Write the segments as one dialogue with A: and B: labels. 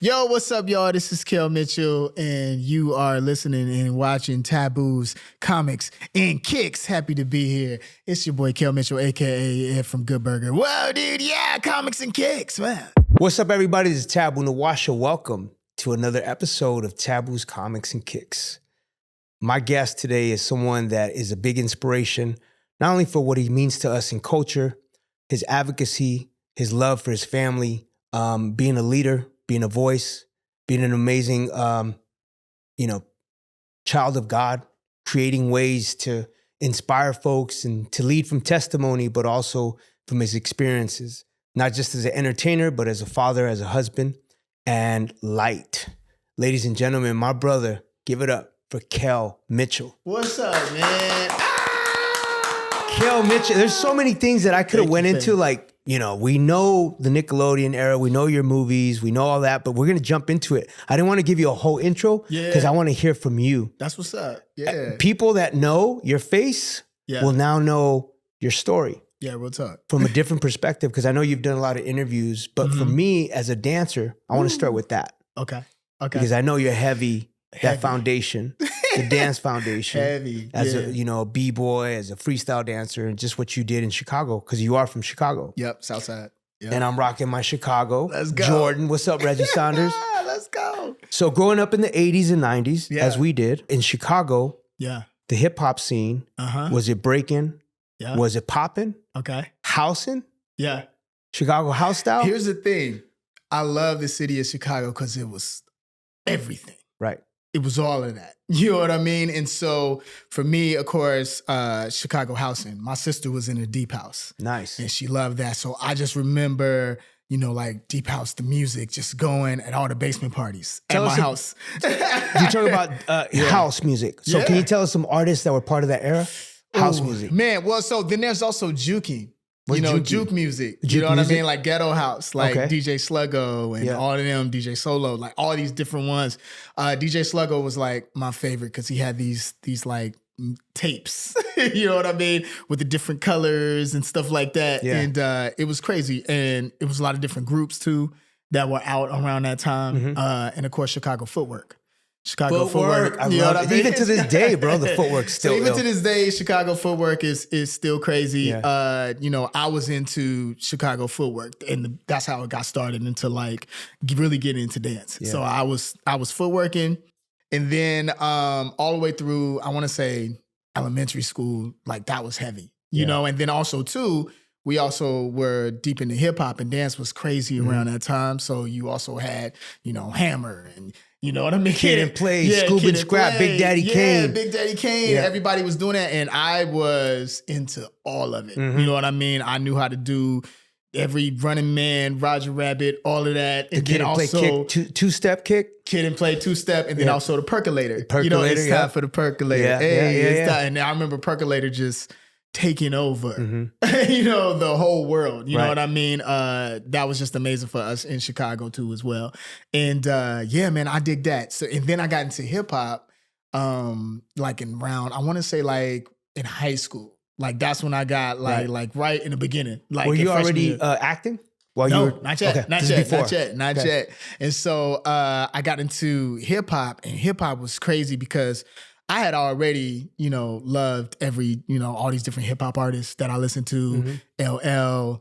A: Yo, what's up, y'all? This is Kel Mitchell, and you are listening and watching Taboo's Comics and Kicks. Happy to be here. It's your boy, Kel Mitchell, a.k.a. Ed from Good Burger. Whoa, dude, yeah, Comics and Kicks, man.
B: What's up, everybody? This is Taboo Nawasha. Welcome to another episode of Taboo's Comics and Kicks. My guest today is someone that is a big inspiration, not only for what he means to us in culture, his advocacy, his love for his family, being a leader, being a voice, being an amazing, child of God, creating ways to inspire folks and to lead from testimony, but also from his experiences, not just as an entertainer, but as a father, as a husband, and light. Ladies and gentlemen, my brother, give it up for Kel Mitchell.
A: What's up, man?
B: Kel Mitchell, there's so many things that I could have went into, like, we know the Nickelodeon era, we know your movies, we know all that, but we're going to jump into it. I didn't want to give you a whole intro because I want to hear from you.
A: That's what's up. Yeah.
B: People that know your face will now know your story.
A: Yeah, real talk.
B: From a different perspective, because I know you've done a lot of interviews, but for me as a dancer, I want to start with that.
A: Okay.
B: Because I know you're heavy. That foundation, the dance foundation,
A: heavy.
B: As a b-boy, as a freestyle dancer, and just what you did in Chicago, because you are from Chicago.
A: Yep, Southside. Yep.
B: And I'm rocking my Chicago.
A: Let's go.
B: Jordan, what's up, Reggie Saunders?
A: Let's go.
B: So growing up in the 80s and 90s, as we did, in Chicago, the hip-hop scene, was it breaking? Yeah. Was it popping?
A: Okay.
B: Housing?
A: Yeah.
B: Chicago house style?
A: Here's the thing. I love the city of Chicago because it was everything.
B: Right.
A: It was all of that. You know what I mean? And so for me, of course, Chicago housing. My sister was in a deep house.
B: Nice.
A: And she loved that. So I just remember, like deep house, the music, just going at all the basement parties at my house.
B: You talk about house music. So can you tell us some artists that were part of that era? House music.
A: Man, well, so then there's also juking. Juke music.
B: Juke
A: you know what
B: music?
A: I mean? Like ghetto house, like DJ Sluggo and all of them, DJ Solo, like all these different ones. DJ Sluggo was like my favorite because he had these like tapes, you know what I mean? With the different colors and stuff like that. Yeah. And it was crazy. And it was a lot of different groups too that were out around that time. And of course, Chicago Footwork. Chicago Footwork.
B: I love it. Even to this day, bro, the footwork's still
A: even to this day, Chicago Footwork is still crazy. Yeah. I was into Chicago Footwork, and that's how it got started into like really getting into dance. Yeah. So I was footworking, and then all the way through, I want to say elementary school, like that was heavy, you know. And then also too, we also were deep into hip hop, and dance was crazy around that time. So you also had, Hammer and. You know what I mean?
B: Kid and Play, Scoop and Scrap, Big Daddy Kane.
A: Yeah, Big Daddy Kane. Yeah. Everybody was doing that, and I was into all of it. You know what I mean? I knew how to do every Running Man, Roger Rabbit, all of that. And
B: Kid and Play kick, two-step kick.
A: Kid and Play two-step, and then also the percolator.
B: Percolator,
A: it's time for the percolator.
B: Yeah,
A: it's time. And I remember percolator just taking over, the whole world. You know what I mean? That was just amazing for us in Chicago too as well. And man, I dig that. So, and then I got into hip hop, like I want to say like in high school. Like that's when I got like right in the beginning. Like
B: were you already acting?
A: Not yet. Not yet. And so I got into hip hop, and hip hop was crazy because I had already, loved all these different hip hop artists that I listened to. LL,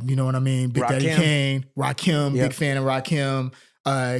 A: you know what I mean? Big Daddy Kane, Rakim, big fan of Rakim,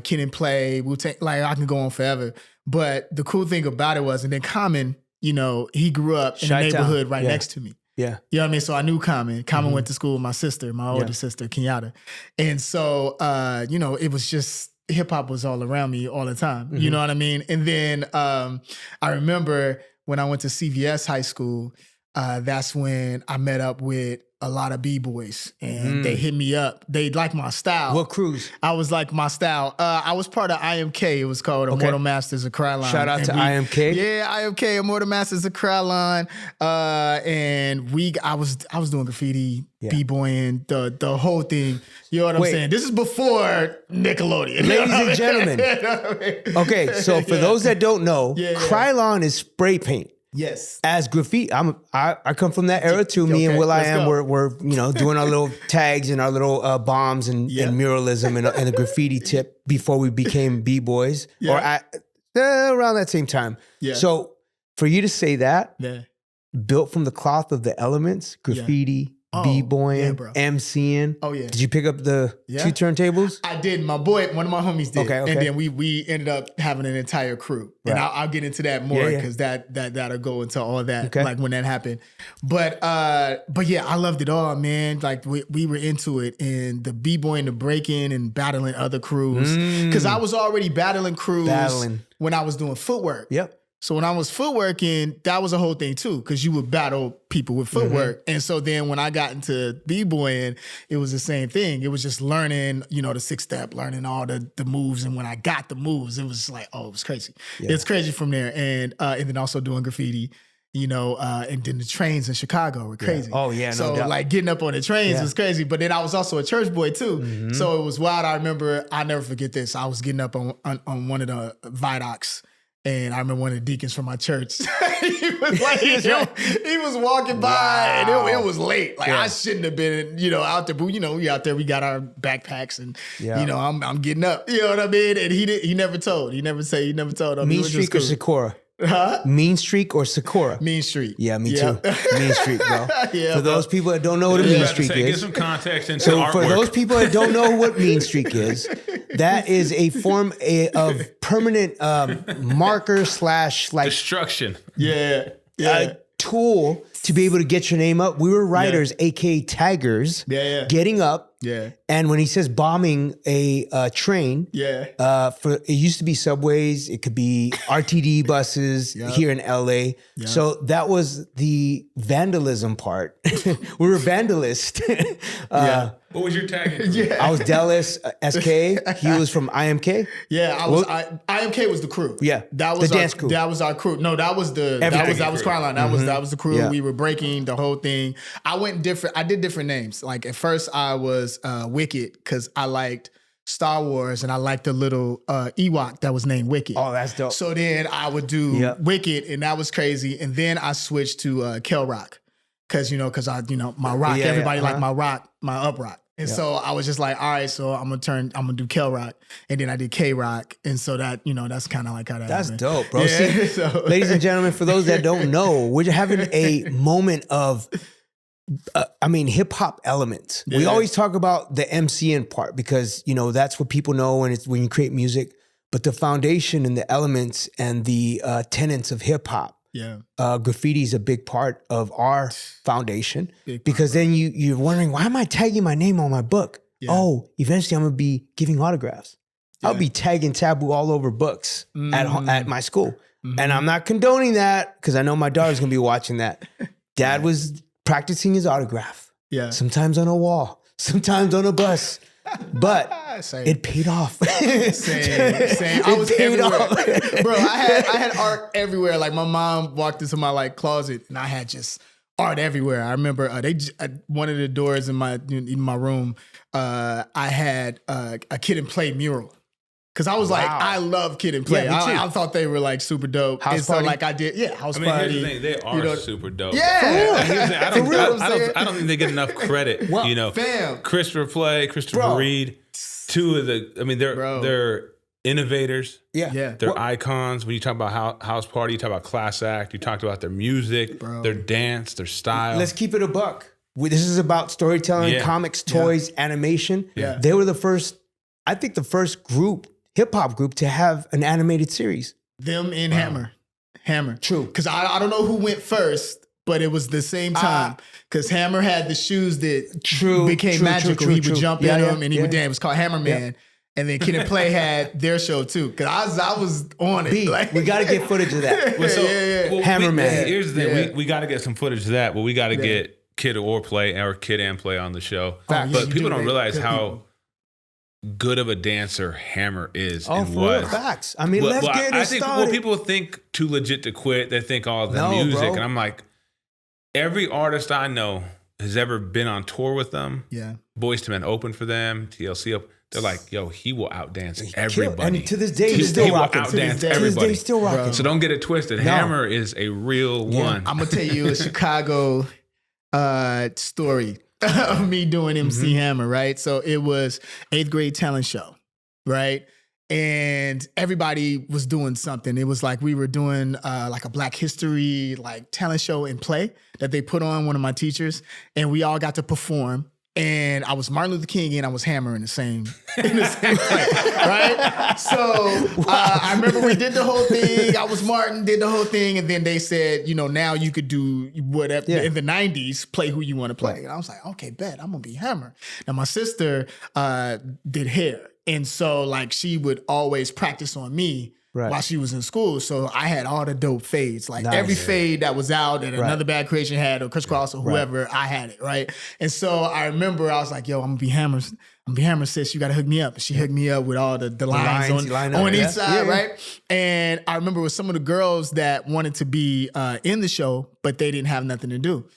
A: Kid and Play, Wu-Tang, like I can go on forever. But the cool thing about it was, and then Common, he grew up in the neighborhood right next to me.
B: Yeah.
A: You know what I mean? So I knew Common. Common went to school with my sister, my older sister, Kenyatta. And so, it was just, hip hop was all around me all the time. You know what I mean? And then I remember when I went to CVS high school, that's when I met up with a lot of B-boys, and they hit me up. They liked my style.
B: What crews?
A: I was like my style. I was part of IMK. It was called Immortal Masters of Crowdline.
B: Shout out to IMK.
A: Yeah, IMK, Immortal Masters of Crowdline. And I was doing graffiti, B-boying, the whole thing. You know what I'm saying? This is before Nickelodeon.
B: Ladies and gentlemen. Okay, so for those that don't know, Krylon is spray paint.
A: Yes.
B: As graffiti, I come from that era too. Me and Will.i.am were doing our little tags and our little bombs and muralism and the graffiti tip before we became b-boys or around that same time. Yeah. So for you to say that, built from the cloth of the elements, graffiti, b-boying, MCing. Oh yeah. Did you pick up the 2 turntables?
A: I did. My boy, one of my homies did. Okay. And then we ended up having an entire crew. Right. And I'll get into that more because that'll go into all that like when that happened. But yeah, I loved it all, man. Like we were into it, and the b-boying, the breaking, and battling other crews. Because I was already battling crews when I was doing footwork. Yep. So when I was footworking, that was a whole thing too, because you would battle people with footwork. And so then when I got into b-boying, it was the same thing. It was just learning, the 6-step, learning all the moves. And when I got the moves, it was just like, it was crazy. Yeah. It's crazy from there. And then also doing graffiti, and then the trains in Chicago were crazy. Yeah. Oh yeah, no doubt. Like getting up on the trains was crazy. But then I was also a church boy too. So it was wild. I remember, I'll never forget this. I was getting up on one of the viaducts. And I remember one of the deacons from my church, he was walking by and it was late. Like I shouldn't have been, out there. But we out there, we got our backpacks and, I'm getting up. You know what I mean? And he never told. He never told.
B: Mean Streak or Sakura? Huh? Mean Streak or Sakura?
A: Mean Streak.
B: Yeah, me too. Mean Streak, bro. For those people that don't know what a Mean Streak is.
C: Get some context into artwork.
B: For those people that don't know what Mean Streak is, that is a form of permanent marker / like
C: destruction.
B: Tool to be able to get your name up. We were writers, aka taggers, getting up. Yeah. And when he says bombing a train, it used to be subways, it could be RTD buses here in LA. Yep. So that was the vandalism part. We were vandalists.
C: What was your tag?
B: I was Dallas SK. He was from IMK.
A: Yeah, IMK was the crew.
B: Yeah,
A: that was
B: the dance crew.
A: That was our crew. No, that was Carline. That was the crew. Yeah. We were breaking the whole thing. I did different names. Like at first, I was Wicked because I liked Star Wars and I liked the little Ewok that was named Wicked.
B: Oh, that's dope.
A: So then I would do Wicked, and that was crazy. And then I switched to Kel Rock because I my rock. Everybody liked my rock, my up rock. And so I was just like, all right, so I'm gonna do Kel Rock, and then I did K Rock, and so that that's kind of like how that.
B: That's
A: happened.
B: Dope, bro. Yeah, See, ladies and gentlemen, for those that don't know, we're having a moment of, hip hop elements. Yeah. We always talk about the MCN part because that's what people know when you create music, but the foundation and the elements and the tenets of hip hop. Yeah, graffiti is a big part of our foundation because then you're wondering, why am I tagging my name on my book? Yeah. Oh, eventually I'm gonna be giving autographs. Yeah. I'll be tagging Taboo all over books at my school, and I'm not condoning that because I know my daughter's gonna be watching that. Dad was practicing his autograph. Yeah, sometimes on a wall, sometimes on a bus. But it paid off.
A: Same. I was everywhere. Bro, I had art everywhere. Like my mom walked into my closet and I had just art everywhere. I remember one of the doors in my room, I had a Kid and Play mural. Cause I was like, I love Kid and Play. I thought they were super dope.
B: House party.
A: So I did, house party.
C: Here's the thing, they are super dope.
A: Yeah.
C: I don't think they get enough credit.
A: Fam.
C: Christopher Reed, two of they're innovators. Yeah. They're icons. When you talk about house party, you talk about Class Act, you talked about their music, their dance, their style.
B: Let's keep it a buck. This is about storytelling, comics, toys, animation. Yeah. They were the first hip hop group to have an animated series.
A: Them and Hammer. True. Because I don't know who went first, but it was the same time. Because Hammer had the shoes that became magical. He would jump in them and he would dance. It was called Hammer Man. Yeah. And then Kid and Play had their show too. Because I was on it.
B: We got to get footage of that.
C: Hammer Man. Here's the thing. We got to get some footage of that, but we got to get Kid and Play on the show. But people don't realize how good of a dancer Hammer is and was.
B: Facts. Let's get it started.
C: People think too legit to quit. They think all the music. Bro. And I'm like, every artist I know has ever been on tour with them. Yeah. Boyz II Men opened for them. TLC opened. They're like, yo, he will outdance everybody.
B: And to this day, he's still rocking.
C: Outdance everybody.
B: Still rocking.
C: So don't get it twisted. No. Hammer is a real one.
A: I'm gonna tell you a Chicago story of me doing MC Hammer, right? So it was 8th grade talent show, right? And everybody was doing something. It was like we were doing like a Black History like talent show and play that they put on, one of my teachers, and we all got to perform. And I was Martin Luther King and I was Hammer in the same play, right? So I remember we did the whole thing. I was Martin, did the whole thing, and then they said, you know, now you could do whatever in the 90s, play who you want to play. And I was like, okay, bet, I'm gonna be Hammer. Now my sister did hair, and so like she would always practice on me. Right. While she was in school. So I had all the dope fades. Like every fade that was out that Another Bad Creation had, or Criss Cross or whoever, I had it, right? And so I remember I was like, yo, I'm gonna be Hammer. I'm gonna be Hammer, sis, you gotta hook me up. And she hooked me up with all the lines on each side, right? And I remember with some of the girls that wanted to be in the show, but they didn't have nothing to do.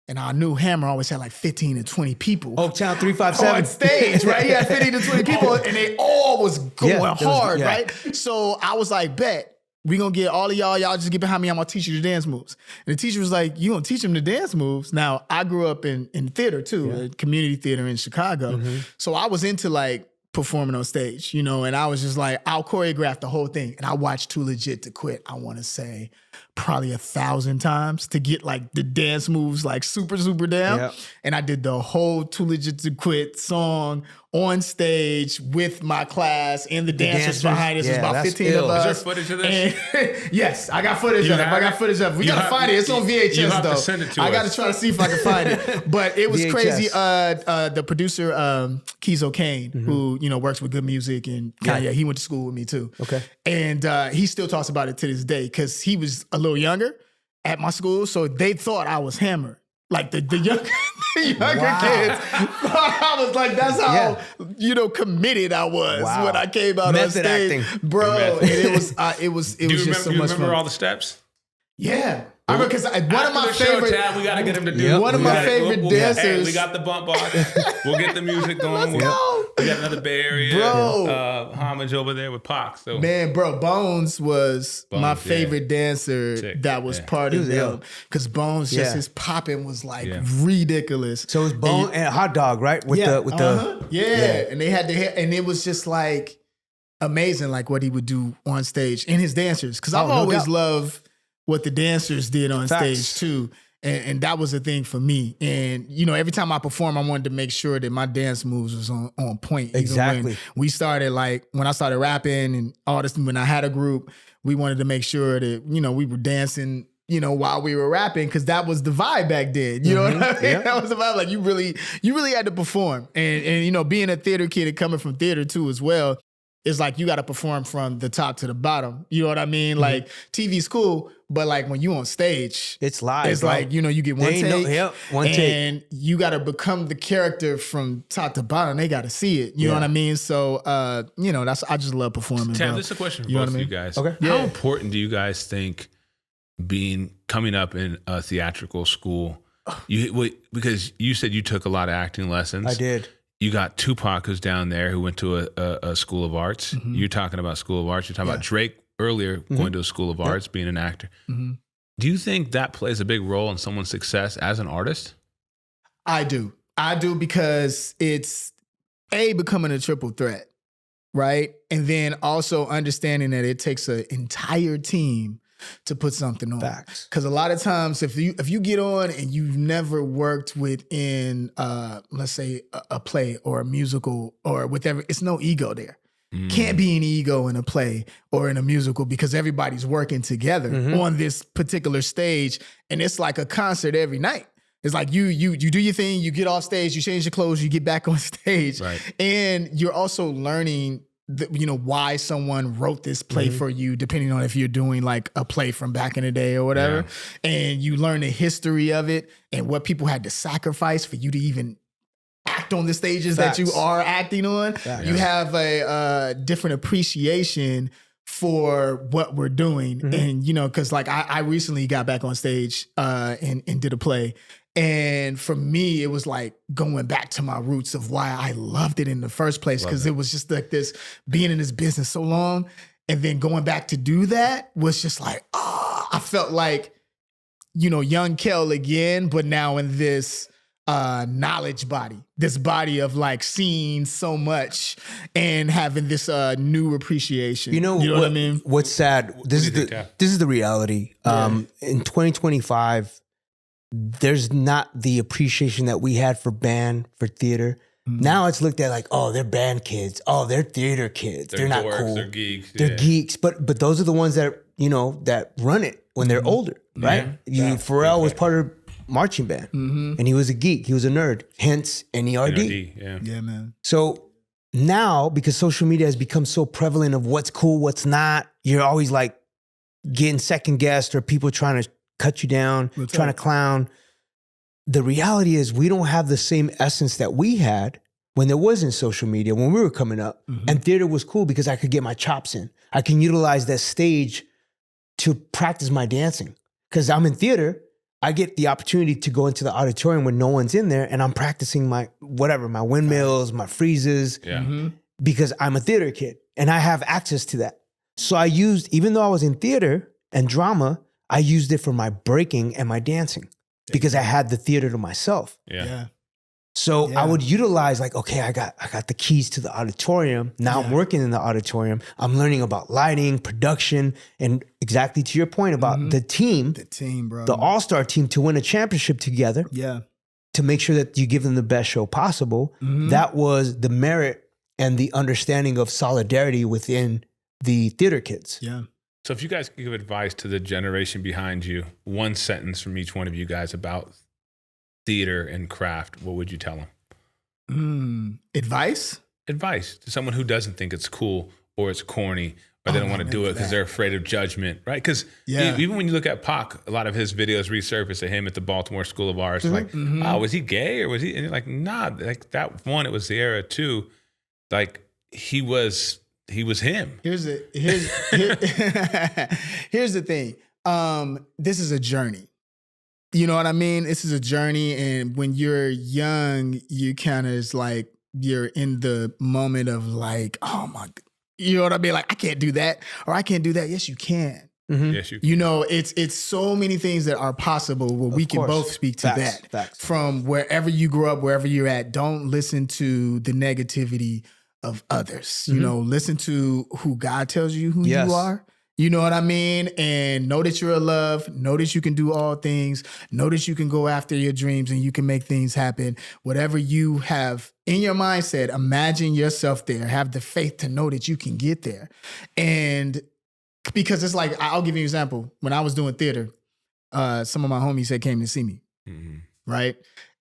A: And I knew Hammer always had like 15 to 20 people.
B: Oaktown 357.
A: On stage, right? He had 15 to 20 people and they all was going hard, right? So I was like, bet, we gonna get all of y'all just get behind me, I'm gonna teach you the dance moves. And the teacher was like, you gonna teach them the dance moves? Now, I grew up in theater too, community theater in Chicago. So I was into like performing on stage, you know, and I was just like, I'll choreograph the whole thing. And I watched Too Legit to Quit, I wanna say, probably 1,000 times to get like the dance moves like super, super down. Yep. And I did the whole Too Legit to Quit song on stage with my class and the dancers behind us. There's about 15 of us.
C: Is there footage of this?
A: And, yes, I got footage of it. I got footage of it. We got to find it. It's on VHS,
C: you have
A: though.
C: To send it to
A: I got to try to see if I can find it. But it was VHS. Crazy. The producer, Keys O'Kane, who, you know, works with Good Music and Kanye, he went to school with me too. Okay. And he still talks about it to this day because he was a little younger at my school. So they thought I was Hammer. Like the younger kids, I was like, that's how you know committed I was when I came out on stage, acting. Bro. And it was just so much fun.
C: Do you remember all the steps?
A: Yeah. I remember because one of my favorite.
C: Tab, we gotta get him to do.
A: One of my favorite dancers.
C: Hey, we got the bump box. We'll get the music going.
A: Let's go.
C: We got another Bay Area homage over there with Pac. So
A: man, bro, Bones was my favorite dancer that was part of them. Because Bones just his popping was like ridiculous.
B: So it was Bones and Hot Dog, right? With the
A: and they had the hair, and it was just like amazing, like what he would do on stage and his dancers. Because I've always loved what the dancers did on stage too. And that was a thing for me. And, you know, every time I perform, I wanted to make sure that my dance moves was on point.
B: Exactly.
A: When we started, like, when I started rapping and all this, when I had a group, we wanted to make sure that, you know, we were dancing, you know, while we were rapping, because that was the vibe back then. You know what I mean? Yeah. That was the vibe. Like, you really had to perform. And, you know, being a theater kid and coming from theater too as well, it's like you got to perform from the top to the bottom. You know what I mean? Like, TV's cool, but like when you on stage,
B: it's live.
A: It's like, you know, you get one take, and you got to become the character from top to bottom. They got to see it. You know what I mean? So, you know, I just love performing.
C: Tam, this is a question for both of you guys. Okay. How important do you guys think coming up in a theatrical school? Because you said you took a lot of acting lessons.
B: I did.
C: You got Tupac, who's down there, who went to a school of arts. You're talking about school of arts. You're talking about Drake earlier going to a school of arts, being an actor. Do you think that plays a big role in someone's success as an artist?
A: I do. Because it's becoming a triple threat, right? And then also understanding that it takes an entire team to put something on.
B: Facts.
A: Because a lot of times if you get on and you've never worked within let's say a play or a musical or whatever, it's no ego there. Can't be any ego in a play or in a musical because everybody's working together on this particular stage, and it's like a concert every night. It's like you do your thing, you get off stage, you change your clothes, you get back on stage, and you're also learning you know, why someone wrote this play for you, depending on if you're doing like a play from back in the day or whatever. And you learn the history of it and what people had to sacrifice for you to even act on the stages that you are acting on. You have a different appreciation for what we're doing. And, you know, because like I recently got back on stage and did a play. And for me, it was like going back to my roots of why I loved it in the first place. Because it was just like this, being in this business so long and then going back to do that was just like, I felt like, young Kel again, but now in this knowledge body, this body of like seeing so much and having this new appreciation.
B: You know what I mean? What's sad? This is the reality. In 2025, there's not the appreciation that we had for band, for theater. Now it's looked at like, oh, they're band kids. Oh, they're theater kids. They're not cool.
C: They're geeks.
B: They're geeks. But those are the ones that, that run it when they're older, right? Pharrell was part of marching band and he was a geek. He was a nerd. Hence NERD.
A: Yeah, man.
B: So now, because social media has become so prevalent of what's cool, what's not, you're always like getting second guessed or people trying to cut you down, trying to clown. The reality is we don't have the same essence that we had when there wasn't social media, when we were coming up. And theater was cool because I could get my chops in. I can utilize that stage to practice my dancing. Because I'm in theater, I get the opportunity to go into the auditorium when no one's in there and I'm practicing my windmills, my freezes, because I'm a theater kid and I have access to that. So I used, even though I was in theater and drama, I used it for my breaking and my dancing because I had the theater to myself. So I would utilize like, okay, I got the keys to the auditorium. Now I'm working in the auditorium. I'm learning about lighting, production, and exactly to your point about the team,
A: bro,
B: the all-star team to win a championship together. To make sure that you give them the best show possible. That was the merit and the understanding of solidarity within the theater kids.
C: So if you guys could give advice to the generation behind you, one sentence from each one of you guys about theater and craft, what would you tell them?
A: Advice?
C: Advice to someone who doesn't think it's cool or it's corny or they don't want to do it because they're afraid of judgment, right? Because even when you look at Pac, a lot of his videos resurface of him at the Baltimore School of Arts. Like, oh, was he gay or was he? And you're like, nah, like that one, it was the era. Two, like he was him.
A: Here's the thing. This is a journey. You know what I mean? This is a journey. And when you're young, you kind of is like, you're in the moment of like, oh my, you know what I mean? Like, I can't do that or I can't do that. Yes, you can.
C: Yes, you can.
A: You know, it's so many things that are possible where we can both speak to that. From wherever you grew up, wherever you're at, don't listen to the negativity of others. You know, listen to who God tells you who you are. You know what I mean? And know that you're loved. Know that you can do all things. Know that you can go after your dreams and you can make things happen. Whatever you have in your mindset, imagine yourself there. Have the faith to know that you can get there. And because it's like, I'll give you an example. When I was doing theater, some of my homies came to see me, right?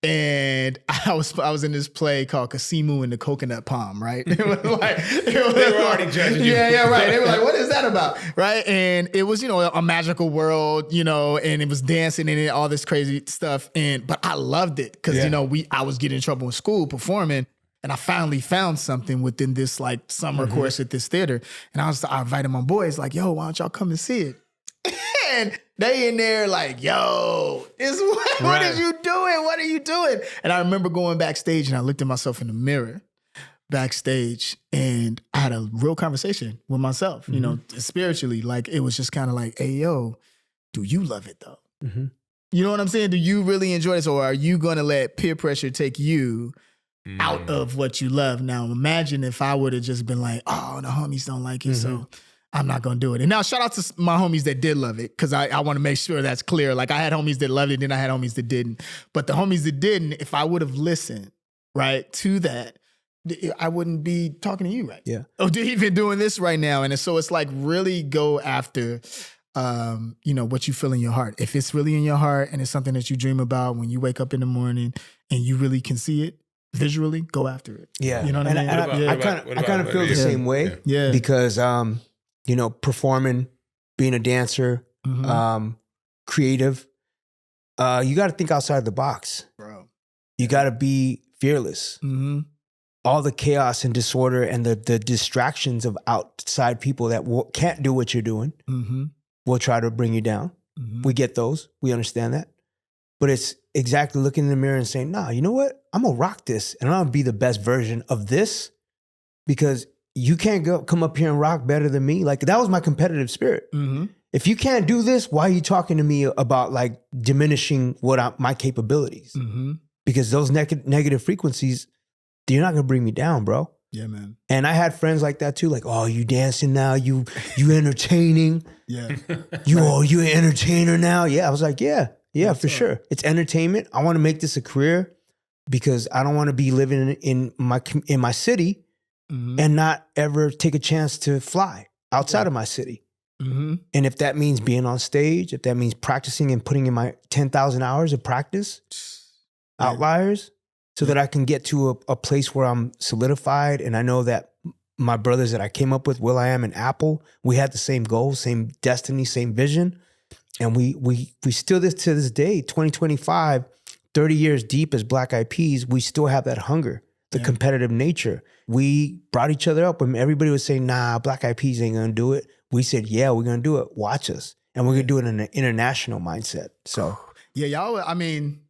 A: And I was in this play called Kasimu and the Coconut Palm, right? It was like,
C: they were already judging you.
A: Yeah, right. They were like, what is that about? Right? And it was, a magical world, and it was dancing in it, all this crazy stuff. But I loved it because, I was getting in trouble in school performing. And I finally found something within this like summer course at this theater. And I invited my boys like, yo, why don't y'all come and see it? And they in there like, yo, what are you doing? What are you doing? And I remember going backstage and I looked at myself in the mirror backstage and I had a real conversation with myself, spiritually. Like it was just kind of like, hey, yo, do you love it though? You know what I'm saying? Do you really enjoy this? Or are you going to let peer pressure take you out of what you love? Now, imagine if I would have just been like, oh, the homies don't like it, so I'm not going to do it. And now shout out to my homies that did love it because I want to make sure that's clear. Like I had homies that loved it, then I had homies that didn't. But the homies that didn't, if I would have listened, right, to that, I wouldn't be talking to you right now. Or even doing this right now. And so it's like really go after, what you feel in your heart. If it's really in your heart and it's something that you dream about when you wake up in the morning and you really can see it visually, go after it.
B: Yeah.
A: You know what I mean?
B: I kind of feel the same way.
A: Yeah.
B: Because, performing, being a dancer, creative, you got to think outside the box.
A: Bro.
B: You got to be fearless. All the chaos and disorder and the distractions of outside people that can't do what you're doing will try to bring you down. We get those. We understand that. But it's exactly looking in the mirror and saying, nah, you know what? I'm gonna rock this and I'm gonna be the best version of this because you can't come up here and rock better than me. Like that was my competitive spirit. Mm-hmm. If you can't do this, why are you talking to me about like diminishing my capabilities? Mm-hmm. Because those negative frequencies, you're not gonna bring me down, bro.
A: Yeah, man.
B: And I had friends like that too, like, oh, you dancing now, you entertaining.
A: Yeah.
B: You an entertainer now? Yeah. I was like, yeah, for sure. It's entertainment. I want to make this a career because I don't want to be living in my city and not ever take a chance to fly outside of my city. Mm-hmm. And if that means being on stage, if that means practicing and putting in my 10,000 hours of practice, outliers, so that I can get to a place where I'm solidified. And I know that my brothers that I came up with, Will.i.am and Apple, we had the same goal, same destiny, same vision. And we still to this day, 2025, 30 years deep as Black Eyed Peas, we still have that hunger, the competitive nature. We brought each other up when everybody was saying, nah, Black Eyed Peas ain't gonna do it. We said, yeah, we're gonna do it. Watch us. And we're gonna do it in an international mindset. So
A: yeah, y'all, I mean,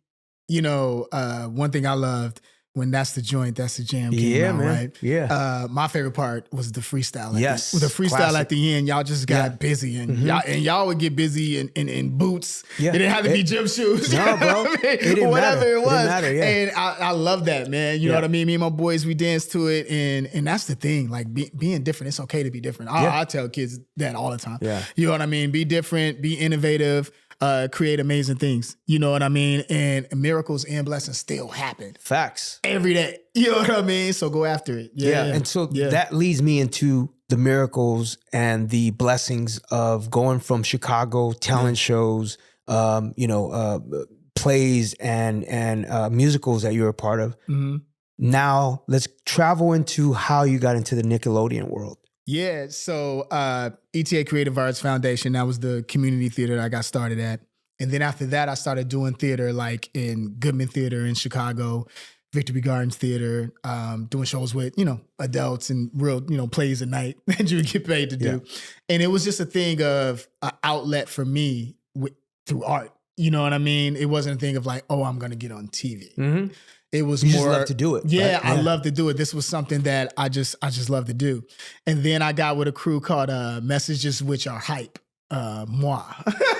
A: one thing I loved when That's the Joint, That's the Jam came out, man. Right?
B: Yeah.
A: My favorite part was the freestyle.
B: Yes.
A: The freestyle classic. At the end, y'all just got busy and y'all would get busy in boots. Yeah. It didn't have to be gym shoes.
B: No, bro. It didn't
A: Whatever
B: matter.
A: it was.
B: It didn't matter, yeah.
A: And I love that, man. You know what I mean? Me and my boys, we danced to it. And that's the thing. Like being different, it's okay to be different. I tell kids that all the time.
B: Yeah.
A: You know what I mean? Be different, be innovative. Create amazing things. You know what I mean? And miracles and blessings still happen.
B: Facts.
A: Every day. You know what I mean? So go after it. Yeah.
B: And so that leads me into the miracles and the blessings of going from Chicago talent shows, plays and musicals that you're a part of. Mm-hmm. Now let's travel into how you got into the Nickelodeon world.
A: Yeah, so ETA Creative Arts Foundation, that was the community theater that I got started at. And then after that, I started doing theater like in Goodman Theater in Chicago, Victory Gardens Theater, doing shows with, adults and real, plays at night that you would get paid to do. And it was just a thing of an outlet for me through art. You know what I mean? It wasn't a thing of like, oh, I'm going to get on TV. Mm-hmm. It was
B: you
A: more.
B: Just love to do it.
A: Yeah, right? I love to do it. This was something that I just love to do. And then I got with a crew called Messages Which Are Hype. Moi.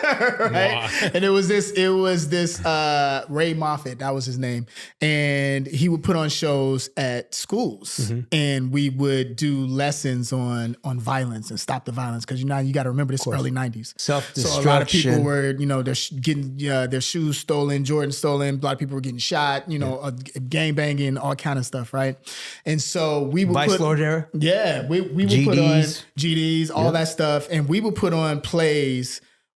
A: Right? And it was this Ray Moffitt, that was his name. And he would put on shows at schools and we would do lessons on violence and stop the violence. Cause you got to remember this early 90s.
B: Self-destruction.
A: So a lot of people were, they're getting their shoes stolen, Jordan stolen. A lot of people were getting shot, gang banging, all kind of stuff. Right. And so we would
B: Vice Lord era.
A: Yeah. We would
B: GDs.
A: put on GDs, all that stuff. And we would put on plays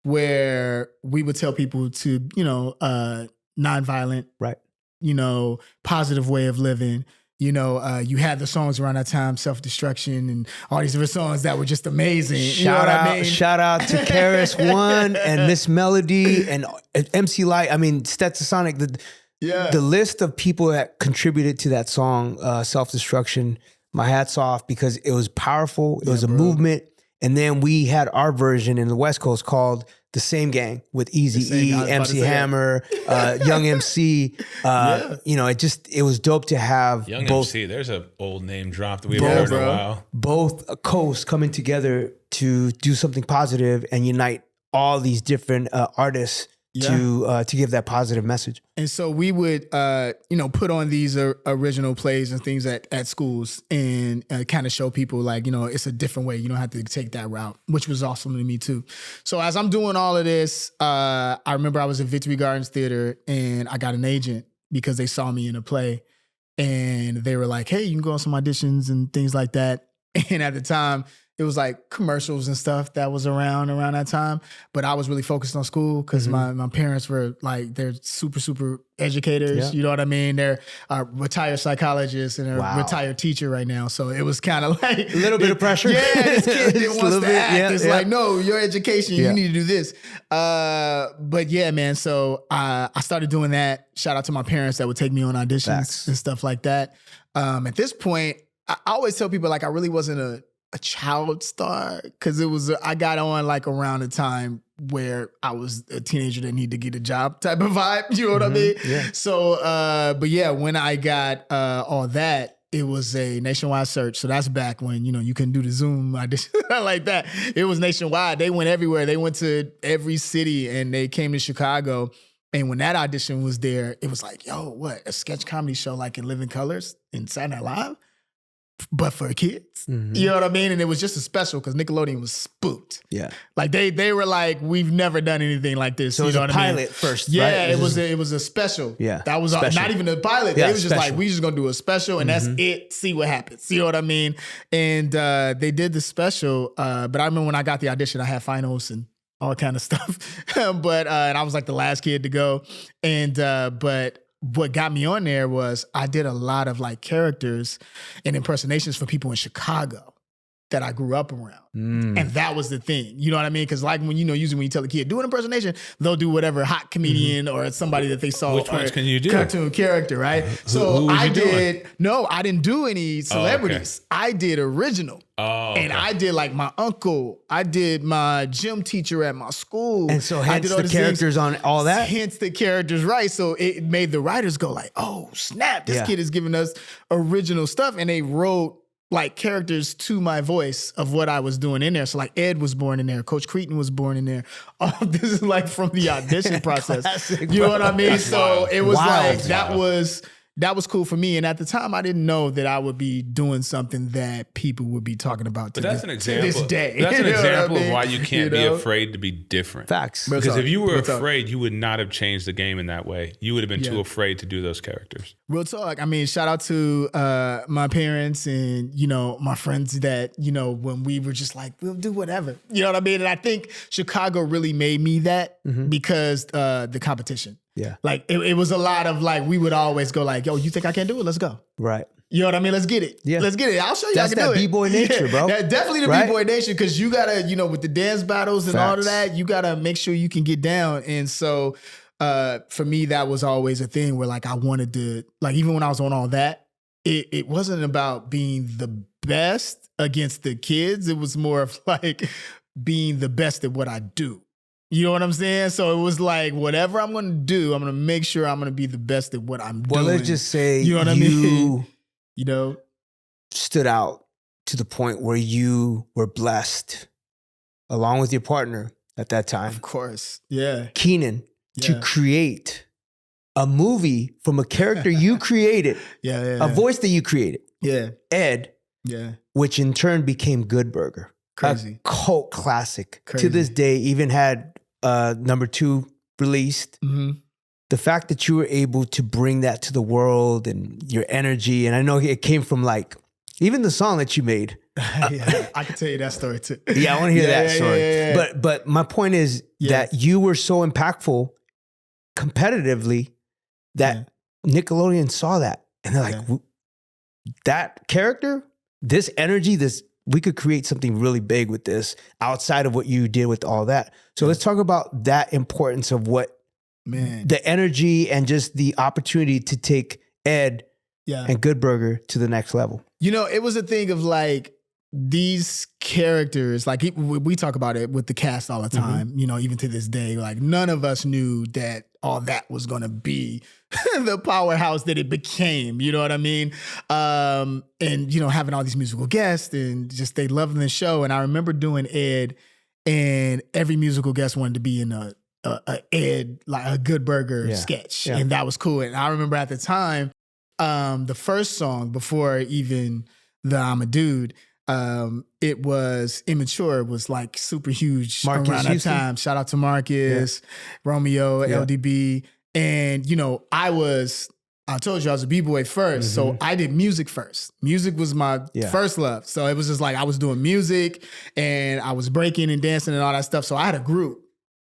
A: where we would tell people to, nonviolent,
B: right?
A: Positive way of living. You had the songs around that time, Self-Destruction and all these different songs that were just amazing.
B: Shout out to Karis One and Miss Melody and MC Light. I mean, Stetsasonic. The list of people that contributed to that song, Self-Destruction, my hat's off because it was powerful. It was a movement. And then we had our version in the West Coast called The Same Gang with Eazy-E, MC Hammer, Young MC. It was dope to have
C: Young
B: both.
C: MC, there's an old name drop that we've heard in a while.
B: Both coasts coming together to do something positive and unite all these different artists to give that positive message.
A: And so we would, put on these original plays and things at schools and kind of show people like, it's a different way. You don't have to take that route, which was awesome to me too. So as I'm doing all of this, I remember I was at Victory Gardens Theater and I got an agent because they saw me in a play and they were like, hey, you can go on some auditions and things like that. And at the time, it was like commercials and stuff that was around that time. But I was really focused on school because my parents were like, they're super, super educators. Yeah. You know what I mean? They're retired psychologists and a retired teacher right now. So it was kind of like...
B: a little bit of pressure.
A: Yeah, this kid didn't want to act. Yeah, it's like, no, your education, you need to do this. But yeah, man. So I started doing that. Shout out to my parents that would take me on auditions and stuff like that. At this point, I always tell people like I really wasn't a child star because I got on like around the time where I was a teenager that needed to get a job type of vibe. You know what I mean?
B: Yeah.
A: So, but yeah, when I got all that, it was a nationwide search. So that's back when, you couldn't do the Zoom audition like that. It was nationwide. They went everywhere. They went to every city and they came to Chicago. And when that audition was there, it was like, yo, what? A sketch comedy show like in Living Colors in Saturday Night Live? But for kids, you know what I mean? And it was just a special because Nickelodeon was spooked.
B: Yeah.
A: Like they were like, we've never done anything like this.
B: So it was a pilot first,
A: yeah,
B: right?
A: it was a special.
B: Yeah.
A: That was not even a pilot.
B: Yeah,
A: They was just like, we just gonna do a special and that's it. See what happens. You know what I mean? And they did the special. But I remember when I got the audition, I had finals and all kind of stuff. But and I was like the last kid to go. And but what got me on there was I did a lot of like characters and impersonations for people in Chicago that I grew up around. And that was the thing. You know what I mean? Because like when, usually when you tell a kid, do an impersonation, they'll do whatever hot comedian or somebody that they saw.
C: Which ones can you do?
A: Cartoon character, right? So I didn't do any celebrities.
C: Oh, okay.
A: I did original.
C: Oh, okay.
A: And I did like my uncle. I did my gym teacher at my school.
B: And so hence the characters on all that?
A: Hence the characters, right. So it made the writers go like, oh, snap. This kid is giving us original stuff. And they wrote like characters to my voice of what I was doing in there. So like Ed was born in there. Coach Cretin was born in there. All this is like from the audition process.
B: Classic,
A: you know what I mean? So it was like, that was cool for me. And at the time, I didn't know that I would be doing something that people would be talking about to this day.
C: That's an example of why
A: you
C: you can't be afraid to be different.
B: Facts.
C: Because if you were afraid, you would not have changed the game in that way. You would have been too afraid to do those characters.
A: Real talk. I mean, shout out to my parents and, my friends that, when we were just like, we'll do whatever. You know what I mean? And I think Chicago really made me that because the competition.
B: Yeah.
A: Like it was a lot of like, we would always go like, yo, you think I can do it? Let's go.
B: Right.
A: You know what I mean? Let's get it. Yeah. Let's get it. I'll show you
B: That's
A: I can do it.
B: That's that B-boy nature, bro.
A: That's definitely the B-boy nature because you got to, with the dance battles and all of that, you got to make sure you can get down. And so for me, that was always a thing where like I wanted to, like even when I was on all that, it wasn't about being the best against the kids. It was more of like being the best at what I do. You know what I'm saying? So it was like, whatever I'm going to do, I'm going to make sure I'm going to be the best at what I'm doing.
B: Well, let's just say
A: you know what I mean?
B: Stood out to the point where you were blessed, along with your partner at that time.
A: Of course. Yeah.
B: Keenan, to create a movie from a character you created, a voice that you created.
A: Yeah.
B: Ed, which in turn became Good Burger.
A: Crazy.
B: A cult classic.
A: Crazy.
B: To this day, even had number 2 released. The fact that you were able to bring that to the world and your energy, and I know it came from like, even the song that you made.
A: I can tell you that story too.
B: Yeah, I want to hear that story. Yeah. But my point is that you were so impactful competitively that Nickelodeon saw that. And they're like, that character, this energy, we could create something really big with this outside of what you did with all that. So let's talk about that importance of the energy and just the opportunity to take Ed and Good Burger to the next level.
A: It was a thing of like these characters, like we talk about it with the cast all the time, even to this day, like none of us knew that all that was going to be the powerhouse that it became, you know what I mean? And, having all these musical guests and just they loving the show. And I remember doing Ed and every musical guest wanted to be in a Ed, like a Good Burger sketch. Yeah. And that was cool. And I remember at the time, the first song before even the I'm a Dude, it was Immature, was like super huge
B: Marcus
A: around that time. Shout out to Marcus, Romeo, LDB. And, I told you I was a B-boy first. So I did music first. Music was my first love. So it was just like I was doing music and I was breaking and dancing and all that stuff. So I had a group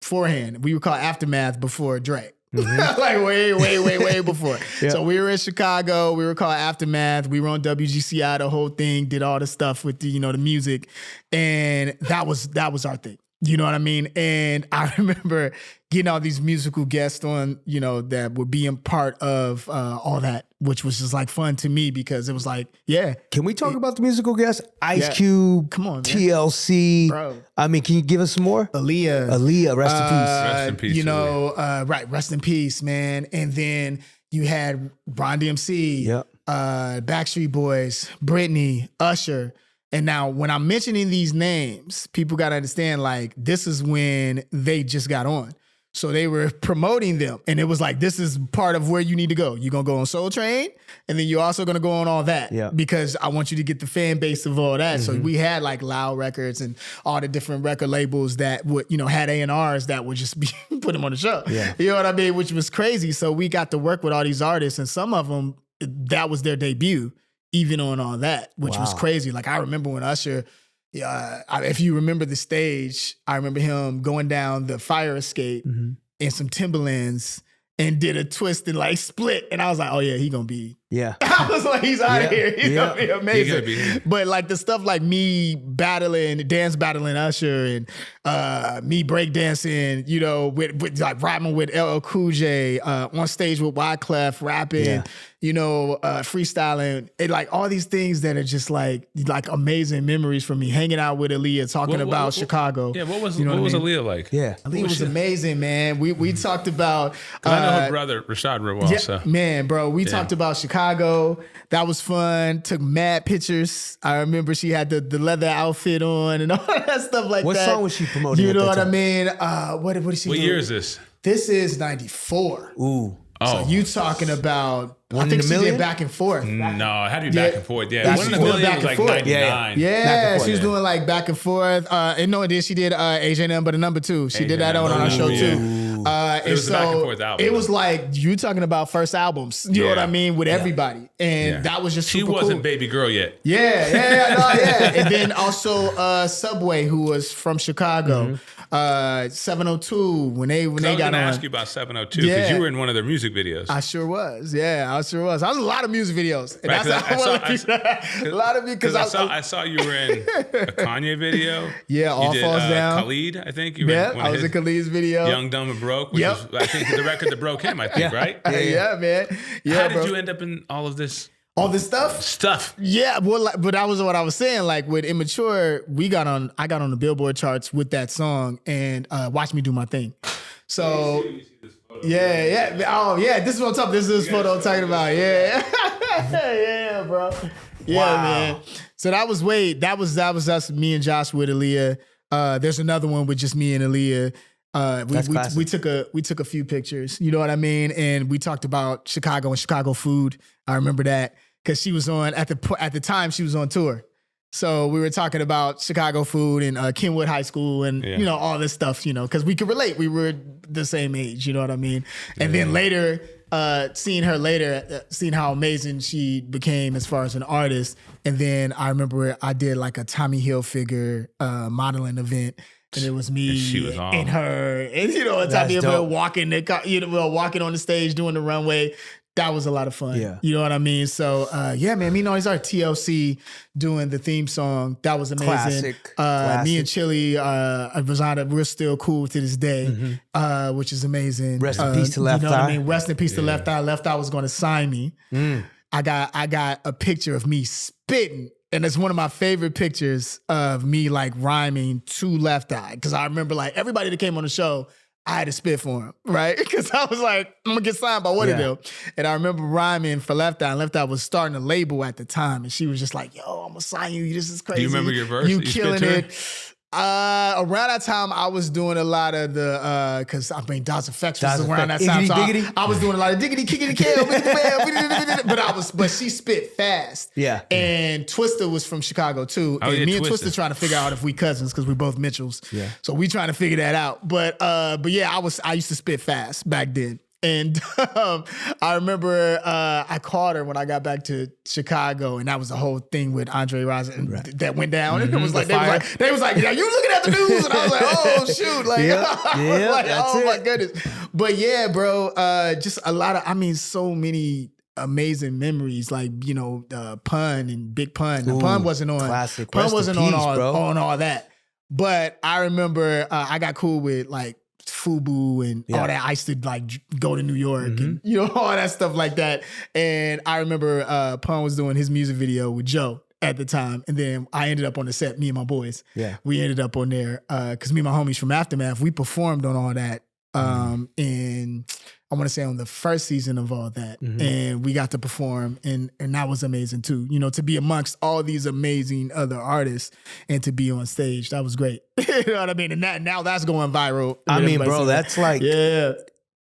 A: beforehand. We were called Aftermath before Dre. Like way before. So we were in Chicago. We were called Aftermath. We were on WGCI, the whole thing, did all the stuff with the music. And that was our thing. You know what I mean? And I remember getting all these musical guests on, you know, that were being part of all that, which was just like fun to me because it was like, yeah.
B: Can we talk about the musical guests? Ice Cube,
A: come on, man.
B: TLC.
A: Bro.
B: I mean, can you give us some more?
A: Aaliyah,
B: rest in peace.
C: Rest in peace.
A: You know, right, rest in peace, man. And then you had Ron DMC, Backstreet Boys, Britney, Usher. And now when I'm mentioning these names, people got to understand, like, this is when they just got on. So they were promoting them. And it was like, this is part of where you need to go. You're going to go on Soul Train. And then you're also going to go on all that. Yeah. Because I want you to get the fan base of all that. So we had like Loud Records and all the different record labels that would, you know, had A&Rs that would just be put them on the show. Yeah. You know what I mean? Which was crazy. So we got to work with all these artists. And some of them, that was their debut, even on all that, which was crazy. Like I remember when Usher, if you remember the stage, I remember him going down the fire escape in some Timberlands and did a twist and like split. And I was like, oh yeah, he gonna be. Yeah. I was like, he's out of here. He's gonna be amazing. But like the stuff like me dance battling Usher and me breakdancing, you know, with like rapping with LL Cool J, on stage with Wyclef, rapping, you know, freestyling, and like all these things that are just like amazing memories for me. Hanging out with Aaliyah, talking about Chicago.
C: Yeah, what was Aaliyah like?
A: Yeah, Aaliyah was amazing, man. We talked about.
C: I know her brother Rashad real well. So.
A: Man, bro, we talked about Chicago. That was fun. Took mad pictures. I remember she had the leather outfit on and all that stuff like that.
B: What song was she promoting?
A: You know what I mean? What did she do?
C: What year is this?
A: This is 94.
B: Ooh.
A: So you talking about I think she did Back and Forth.
C: No, it had to be Back and Forth. Yeah, One in a Million was like 99.
A: Yeah, she was doing like Back and Forth. And no, she did Asian Number the Number 2. She did that on our show too.
C: It was a Back and Forth album.
A: It was like you talking about first albums. You know what I mean? With everybody, and that was just super cool.
C: She wasn't Baby Girl yet.
A: And then also Subway, who was from Chicago. 702 when they got on. I was gonna
C: ask you about 702 because you were in one of their music videos.
A: I sure was. Yeah, I sure was. I was in a lot of music videos. And a lot of because
C: I saw you were in a Kanye video.
A: Yeah, All Falls Down.
C: Khalid, I think you were. Yeah,
A: I was in Khalid's video.
C: Young, Dumb, and Broke. Which was, I think the record that broke him. I think right.
A: Yeah, man. Yeah,
C: how did you end up in all of this?
A: All this stuff? Yeah, well, but that was what I was saying. Like with Immature, I got on the Billboard charts with that song and Watch Me Do My Thing. So, yeah. Oh, yeah, this is what I'm talking about. This is this photo I'm talking about. Yeah. Yeah, bro. Yeah, man. So that was us, me and Josh with Aaliyah. There's another one with just me and Aaliyah. We took a few pictures, you know what I mean? And we talked about Chicago and Chicago food. I remember that because she was on at the time she was on tour. So we were talking about Chicago food and Kenwood High School and you know all this stuff, you know, because we could relate. We were the same age, you know what I mean? And then later, seeing how amazing she became as far as an artist. And then I remember I did like a Tommy Hilfiger modeling event. And it was me and her, and you know, Tommy Hilfiger walking on the stage, doing the runway. That was a lot of fun. Yeah. You know what I mean? So, man, me and all these are TLC doing the theme song. That was amazing. Classic. Me and Chili, we're still cool to this day, which is amazing.
B: Rest in peace to Left Eye.
A: You know what I mean? Rest in peace to Left Eye. Left Eye was going to sign me. I got a picture of me spitting. And it's one of my favorite pictures of me like rhyming to Left Eye. Cause I remember like everybody that came on the show, I had to spit for him, right? Because I was like, I'm gonna get signed by one of them. And I remember rhyming for Left Eye. And Left Eye was starting a label at the time. And she was just like, yo, I'm gonna sign you. This is crazy.
C: Do you remember your verse?
A: You killing it. Around that time, I was doing a lot of the, because I mean, Das EFX was around that time. So I was doing a lot of diggity, kickity, Kel, but she spit fast. Yeah. And Twista was from Chicago too. And me and Twista trying to figure out if we cousins because we both Mitchells. Yeah. So we trying to figure that out. But yeah, I used to spit fast back then. And I remember I called her when I got back to Chicago, and that was the whole thing with Andre Rison that went down. And it was like they was like, yeah, you looking at the news, and I was like, oh shoot, like, oh my goodness. But yeah, bro, just a lot of, so many amazing memories, like you know, Pun and Big Pun. Ooh, Pun wasn't on
B: classic.
A: Pun wasn't on all that. But I remember I got cool with like FUBU and all that. I used to like go to New York and all that stuff like that. And I remember Pun was doing his music video with Joe at the time. And then I ended up on the set, me and my boys. Yeah. We ended up on there because me and my homies from Aftermath, we performed on all that. And I want to say on the first season of all that. And we got to perform and that was amazing too. To be amongst all these amazing other artists and to be on stage, that was great. You know what I mean? And now that's going viral.
B: I mean, bro, that's like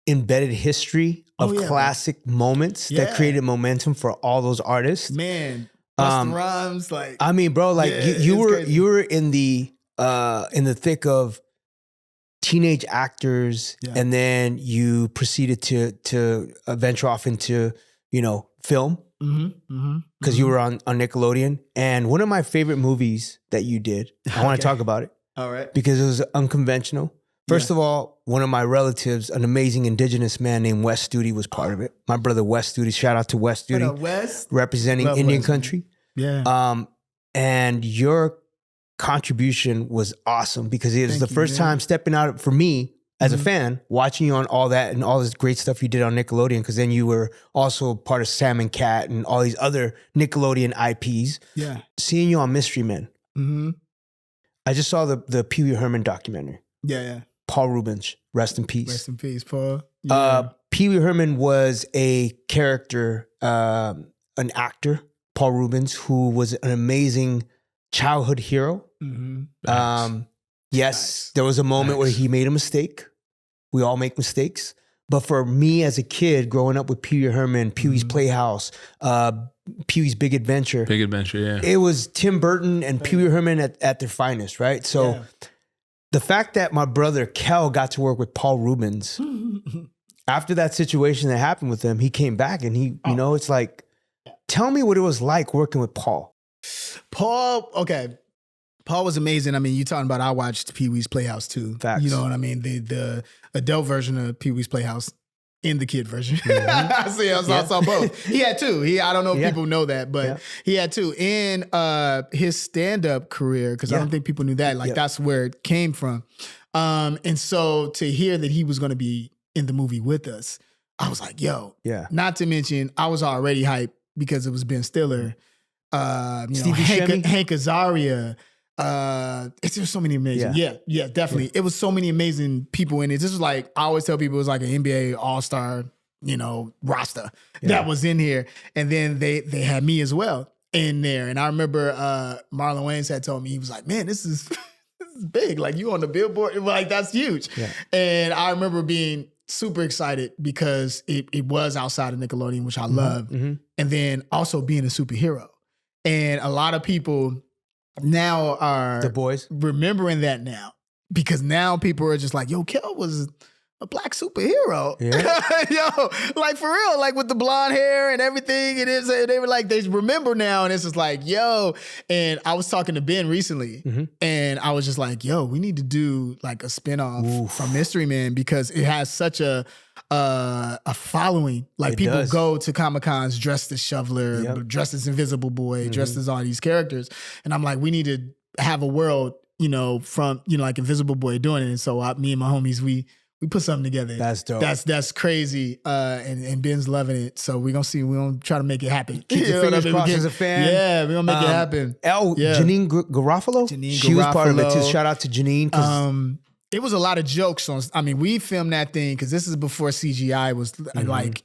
B: embedded history of classic moments that created momentum for all those artists.
A: Man. Busta Rhymes, like
B: I mean, bro, like you were in the thick of teenage actors, and then you proceeded to venture off into film because you were on Nickelodeon. And one of my favorite movies that you did, I want to talk about it.
A: All right,
B: because it was unconventional. First of all, one of my relatives, an amazing indigenous man named Wes Studi, was part of it. My brother Wes Studi, shout out to Wes Studi, representing Indian country.
A: Yeah.
B: And your contribution was awesome because it was the first time stepping out for me as a fan, watching you on all that and all this great stuff you did on Nickelodeon, because then you were also part of Sam and Cat and all these other Nickelodeon IPs.
A: Yeah.
B: Seeing you on Mystery Men. I just saw the Pee Wee Herman documentary.
A: Yeah.
B: Paul Reubens, rest in peace.
A: Rest in peace, Paul. Yeah.
B: Pee Wee Herman was a character, an actor, Paul Reubens, who was an amazing childhood hero. Yes, there was a moment where he made a mistake. We all make mistakes. But for me as a kid, growing up with Pee Wee Herman, Pee Wee's Playhouse, Pee Wee's Big Adventure.
C: Big Adventure, yeah.
B: It was Tim Burton and Pee Wee Herman at their finest, right? So the fact that my brother Kel got to work with Paul Reubens, after that situation that happened with him, he came back and he, it's like, tell me what it was like working with Paul.
A: Paul was amazing. I mean, you talking about I watched Pee Wee's Playhouse too.
B: Facts.
A: You know what I mean? The adult version of Pee Wee's Playhouse and the kid version. I saw both. He had two. I don't know if people know that, but he had two. And his stand-up career, because I don't think people knew that. Like that's where it came from. And so to hear that he was going to be in the movie with us, I was like, yo. Yeah. Not to mention, I was already hyped because it was Ben Stiller. Hank Azaria. It's just so many amazing. Yeah, definitely. Yeah. It was so many amazing people in it. This was like, I always tell people it was like an NBA all-star, roster that was in here. And then they had me as well in there. And I remember Marlon Wayans had told me, he was like, man, this is big. Like you on the billboard, like that's huge. Yeah. And I remember being super excited because it was outside of Nickelodeon, which I loved. And then also being a superhero. And a lot of people now are
B: the boys
A: remembering that now because now people are just like, yo, Kel was a black superhero. Yeah. Yo, like for real, like with the blonde hair and everything. It is, they were like, they remember now. And it's just like, yo. And I was talking to Ben recently and I was just like, yo, we need to do like a spinoff from Mystery Men because it has such a following. Like people go to Comic-Cons dressed as Shoveler, dressed as Invisible Boy, dressed as all these characters. And I'm like, we need to have a world, from, like Invisible Boy doing it. And so me and my homies, we put something together.
B: That's dope.
A: That's crazy. And Ben's loving it. So we're going to see. We're going to try to make it happen.
B: Keep your fingers crossed as a fan.
A: Yeah, we're going to make it happen.
B: Janine Garofalo? She was part of it too. Shout out to Janine.
A: It was a lot of jokes on. I mean, we filmed that thing because this is before CGI was like,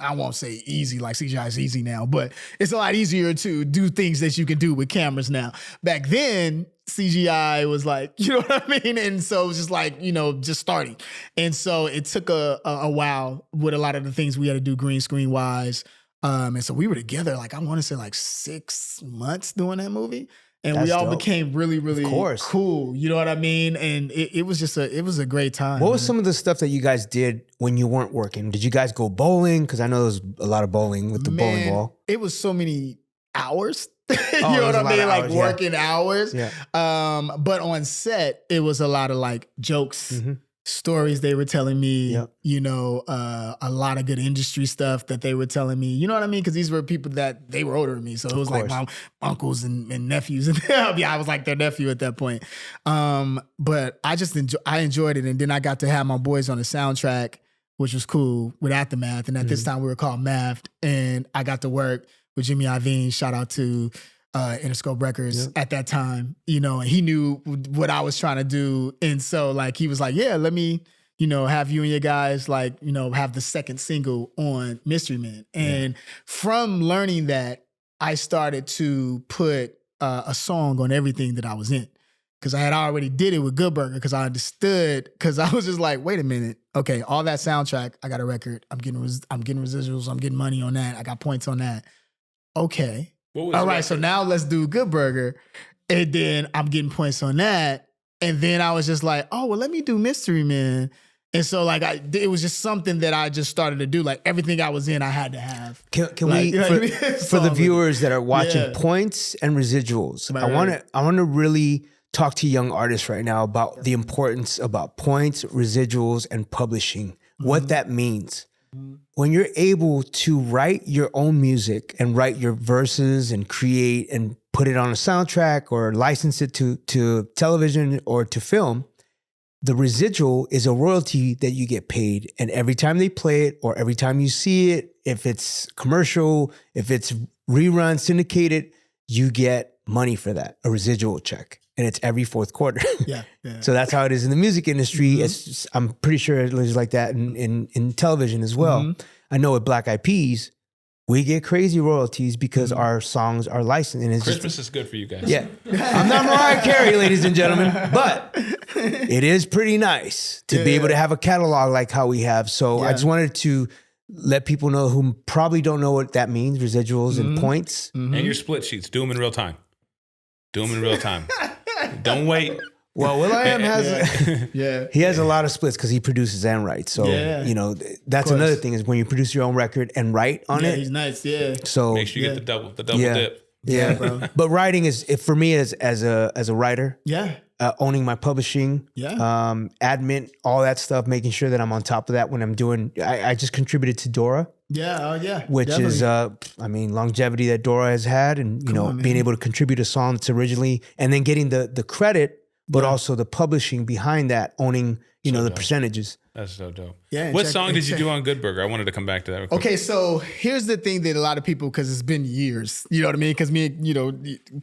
A: I won't say easy, like CGI is easy now, but it's a lot easier to do things that you can do with cameras now. Back then, CGI was like, you know what I mean? And so it was just like, just starting. And so it took a while with a lot of the things we had to do green screen wise. And so we were together, like, I want to say like 6 months doing that movie. And we all became really, really cool. You know what I mean? And it was just it was a great time.
B: What was some of the stuff that you guys did when you weren't working? Did you guys go bowling? Because I know there was a lot of bowling with the bowling ball.
A: It was so many hours. You know what I mean? Like working hours. Yeah. But on set, it was a lot of like jokes stories they were telling me, you know, a lot of good industry stuff that they were telling me, you know what I mean? Because these were people that they were older than me. So it was like my uncles and nephews. And yeah, I was like their nephew at that point. But I enjoyed it. And then I got to have my boys on the soundtrack, which was cool, with Aftermath. And at this time we were called Math. And I got to work with Jimmy Iovine. Shout out to Interscope Records at that time, you know, and he knew what I was trying to do. And so like, he was like, yeah, let me, you know, have you and your guys like, you know, have the second single on Mystery Men. And from learning that, I started to put a song on everything that I was in. Cause I had already did it with Good Burger. Cause I understood, cause I was just like, wait a minute. Okay. All that soundtrack, I got a record. I'm getting residuals. I'm getting money on that. I got points on that. Okay. All right, so now let's do Good Burger. And then I'm getting points on that. And then I was just like, oh, well, let me do Mystery Men. And so like it was just something that I just started to do. Like everything I was in, I had to have.
B: Can we, for the viewers that are watching, points and residuals, I want to really talk to young artists right now about the importance about points, residuals, and publishing, what that means. When you're able to write your own music and write your verses and create and put it on a soundtrack or license it to television or to film, the residual is a royalty that you get paid. And every time they play it or every time you see it, if it's commercial, if it's rerun, syndicated, you get money for that, a residual check. And it's every fourth quarter. So that's how it is in the music industry. It's, I'm pretty sure it is like that in television as well. I know with Black Eyed Peas, we get crazy royalties because our songs are licensed. And it's
C: Christmas is good for you guys.
B: Yeah. I'm not Mariah Carey, ladies and gentlemen, but it is pretty nice to be able to have a catalog like how we have. So I just wanted to let people know who probably don't know what that means, residuals and points.
C: And your split sheets, do them in real time. Do them in real time. Don't wait.
B: Well, Will.i.am has he has a lot of splits because he produces and writes. So you know that's another thing is when you produce your own record and write on it.
A: Yeah, he's nice. Yeah.
B: So
C: make sure you get the double dip.
B: Yeah, bro. But writing is for me as a writer.
A: Yeah.
B: Owning my publishing. Yeah. Admin, all that stuff, making sure that I'm on top of that when I'm doing. I just contributed to Dora.
A: Yeah,
B: which is, I mean, longevity that Dora has had, and you know, being able to contribute a song that's originally, and then getting the credit, but also the publishing behind that, owning, you know, the percentages.
C: That's so dope. Yeah. What song did you do on Good Burger? I wanted to come back to that.
A: Okay, so here's the thing that a lot of people, because it's been years, you know what I mean? Because me and, you know,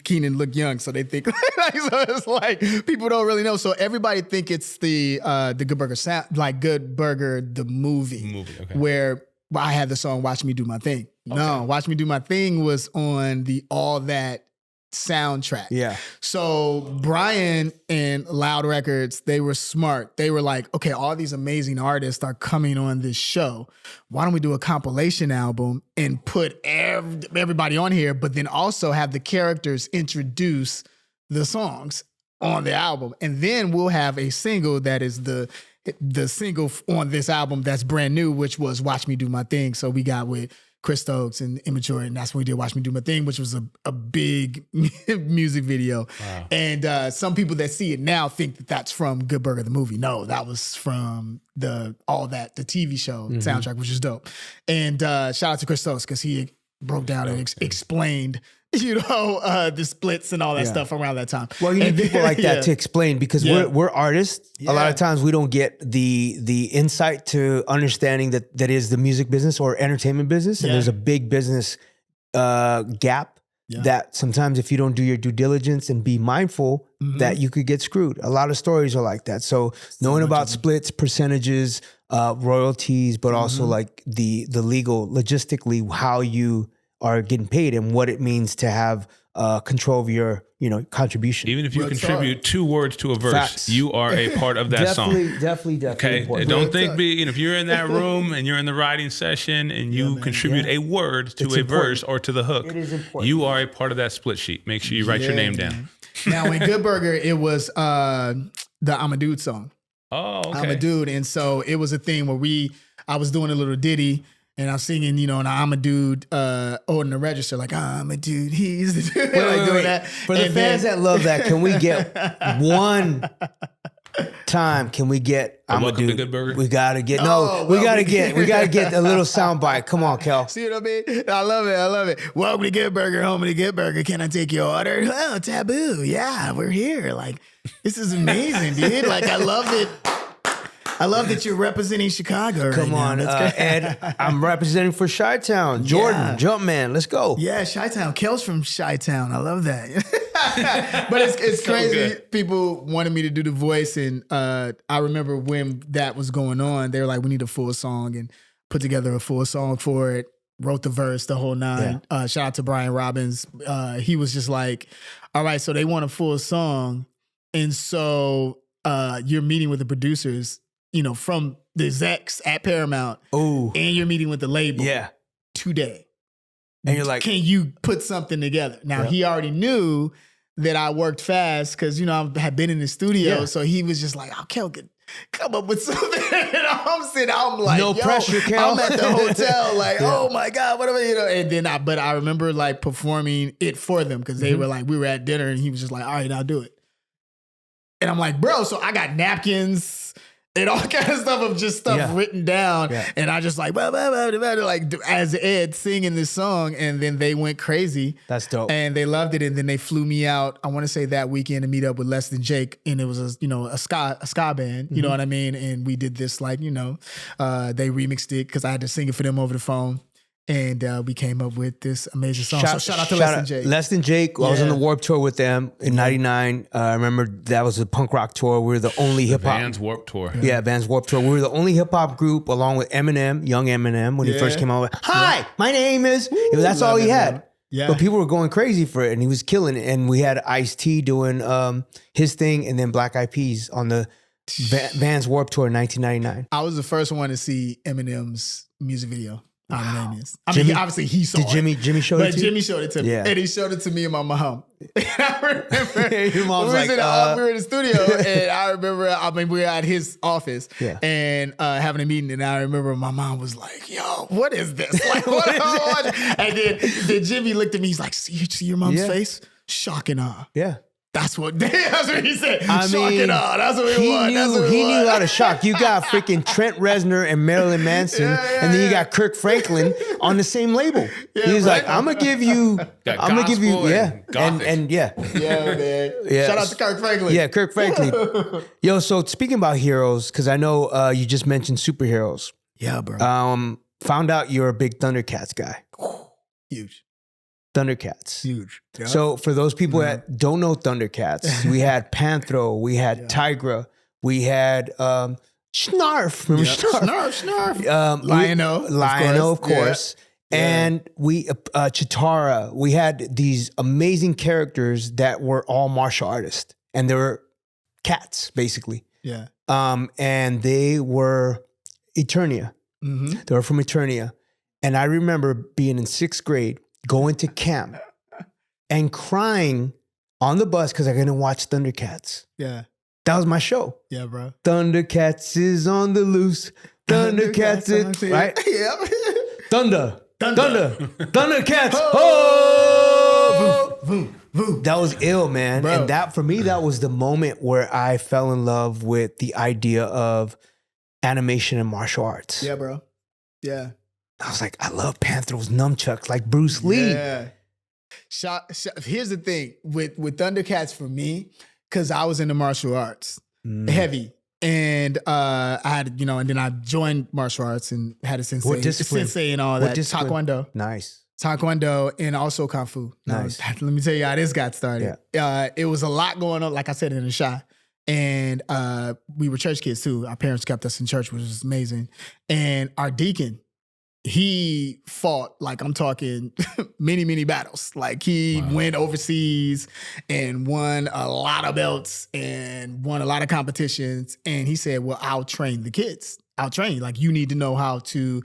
A: Keenan look young, so they think, so it's like, people don't really know. So everybody think it's the Good Burger sound, like Good Burger, the movie where I had the song Watch Me Do My Thing. No, Watch Me Do My Thing was on the All That soundtrack. Yeah. So Brian and Loud Records, they were smart. They were like, okay, all these amazing artists are coming on this show. Why don't we do a compilation album and put everybody on here, but then also have the characters introduce the songs on the album. And then we'll have a single that is the single on this album that's brand new, which was Watch Me Do My Thing. So we got with Chris Stokes and Immature, and that's when we did Watch Me Do My Thing, which was a big music video. Wow. And some people that see it now think that that's from Good Burger, the movie. No, that was from the TV show soundtrack, which is dope. And shout out to Chris Stokes, because he broke down and explained, you know, the splits and all that stuff around that time.
B: Well, you need people like that to explain, because we're artists. A lot of times we don't get the insight to understanding that is the music business or entertainment business. And there's a big business gap that sometimes if you don't do your due diligence and be mindful, that you could get screwed. A lot of stories are like that. So knowing about splits, percentages, royalties, but also like the legal, logistically, how you are getting paid and what it means to have control of your, you know, contribution.
C: Even if you contribute 2 words to a verse, you are a part of that song.
B: Definitely.
C: Okay, important. Don't think if you're in that room and you're in the writing session and you contribute a word to a verse or to the hook, it is important. You are a part of that split sheet. Make sure you write your name down.
A: Now, in Good Burger, it was the I'm a Dude song.
C: Oh, okay.
A: I'm a Dude, and so it was a thing where I was doing a little ditty. And I'm singing, you know, and I'm a dude on the register, like, I'm a dude, he's the dude.
B: Wait. That. For the fans that love that, can we get one time can we get?
C: Welcome to Good Burger.
B: We gotta get we gotta get a little soundbite. Come on, Kel.
A: See what I mean? I love it. Welcome to Good Burger, home of the Good Burger. Can I take your order? Oh, Taboo. Yeah, we're here. Like, this is amazing, dude. Like, I love it. I love that you're representing Chicago.
B: Come on, Ed. I'm representing for Chi-Town. Jordan, Jumpman, let's go.
A: Yeah, Chi-Town. Kel's from Chi-Town. I love that. But it's so crazy. Good. People wanted me to do the voice, and I remember when that was going on, they were like, we need a full song, and put together a full song for it. Wrote the verse, the whole nine. Yeah. Shout out to Brian Reubens. He was just like, all right, so they want a full song, and so you're meeting with the producers, from the execs at Paramount.
B: Oh.
A: And you're meeting with the label.
B: Yeah.
A: Today.
B: And you're like,
A: can you put something together? Now, he already knew that I worked fast because, I had been in the studio. Yeah. So he was just like, oh, Kel could come up with something. And I'm like,
B: no pressure, Kel.
A: I'm at the hotel, like, oh my God, whatever, And then but I remember like performing it for them because they were like, we were at dinner and he was just like, all right, I'll do it. And I'm like, bro, so I got napkins and all kind of stuff of just stuff written down. Yeah. And I just like, blah, blah, blah, blah, blah, like as Ed singing this song. And then they went crazy.
B: That's dope.
A: And they loved it. And then they flew me out, I want to say that weekend, to meet up with Less Than Jake. And it was a ska band, you know what I mean? And we did this like, they remixed it because I had to sing it for them over the phone. And we came up with this amazing song. So shout out to Less Than Jake.
B: Less Than Jake. I was on the Warped Tour with them in '99. I remember that was a punk rock tour. We were the only hip hop.
C: Vans Warped Tour.
B: Yeah, Vans Warped Tour. We were the only hip hop group, along with Eminem, young Eminem, when he first came out. Hi, my name is. That's all he had. Yeah. But people were going crazy for it, and he was killing it. And we had Ice-T doing his thing, and then Black Eyed Peas on the Vans Warped Tour in 1999.
A: I was the first one to see Eminem's music video. Wow. Jimmy, obviously he saw
B: it. Jimmy showed it to you?
A: Jimmy showed it to me. Yeah. And he showed it to me and my mom. And I remember
B: your mom's
A: we were in the studio and I remember, we were at his office and having a meeting, and I remember my mom was like, yo, what is this? Like, what is it? And then Jimmy looked at me, he's like, see your mom's face? Shock and awe.
B: Yeah.
A: That's what he said. Shock and awe. That's what he wanted.
B: He knew how to shock. You got freaking Trent Reznor and Marilyn Manson, and then you got Kirk Franklin on the same label. Yeah, he was like, I'm gonna give you, and
A: yeah, man. Yeah. Shout out to Kirk Franklin.
B: Yeah, Kirk Franklin. Yo, so speaking about heroes, because I know you just mentioned superheroes.
A: Yeah, bro.
B: Found out you're a big Thundercats guy.
A: Huge.
B: Thundercats.
A: Huge. Yep.
B: So for those people that don't know Thundercats, we had Panthro, we had Tigra, we had Snarf. Remember Snarf? Lion-O, of course. Yeah. And we Chitara. We had these amazing characters that were all martial artists, and they were cats, basically.
A: Yeah.
B: And they were Eternia. Mm-hmm. They were from Eternia. And I remember being in 6th grade, going to camp and crying on the bus because I couldn't watch Thundercats.
A: Yeah.
B: That was my show.
A: Yeah, bro.
B: Thundercats is on the loose. Thundercats is, right?
A: Yeah.
B: Thundercats. Oh! Boom, boom, boom. That was ill, man. Bro. And that, for me, that was the moment where I fell in love with the idea of animation and martial arts.
A: Yeah, bro. Yeah.
B: I was like, I love Panthro's nunchucks like Bruce Lee.
A: Yeah. Here's the thing with Thundercats for me, because I was into martial arts, heavy. And I had, and then I joined martial arts and had a sensei and all that. Taekwondo.
B: Nice.
A: Taekwondo and also Kung Fu.
B: Nice.
A: Let me tell you how this got started. Yeah. It was a lot going on, like I said, in the Shy. And we were church kids too. Our parents kept us in church, which was amazing. And our deacon, he fought, like I'm talking many, many battles. Like he went overseas and won a lot of belts and won a lot of competitions. And he said, well, I'll train the kids. I'll train. Like you need to know how to,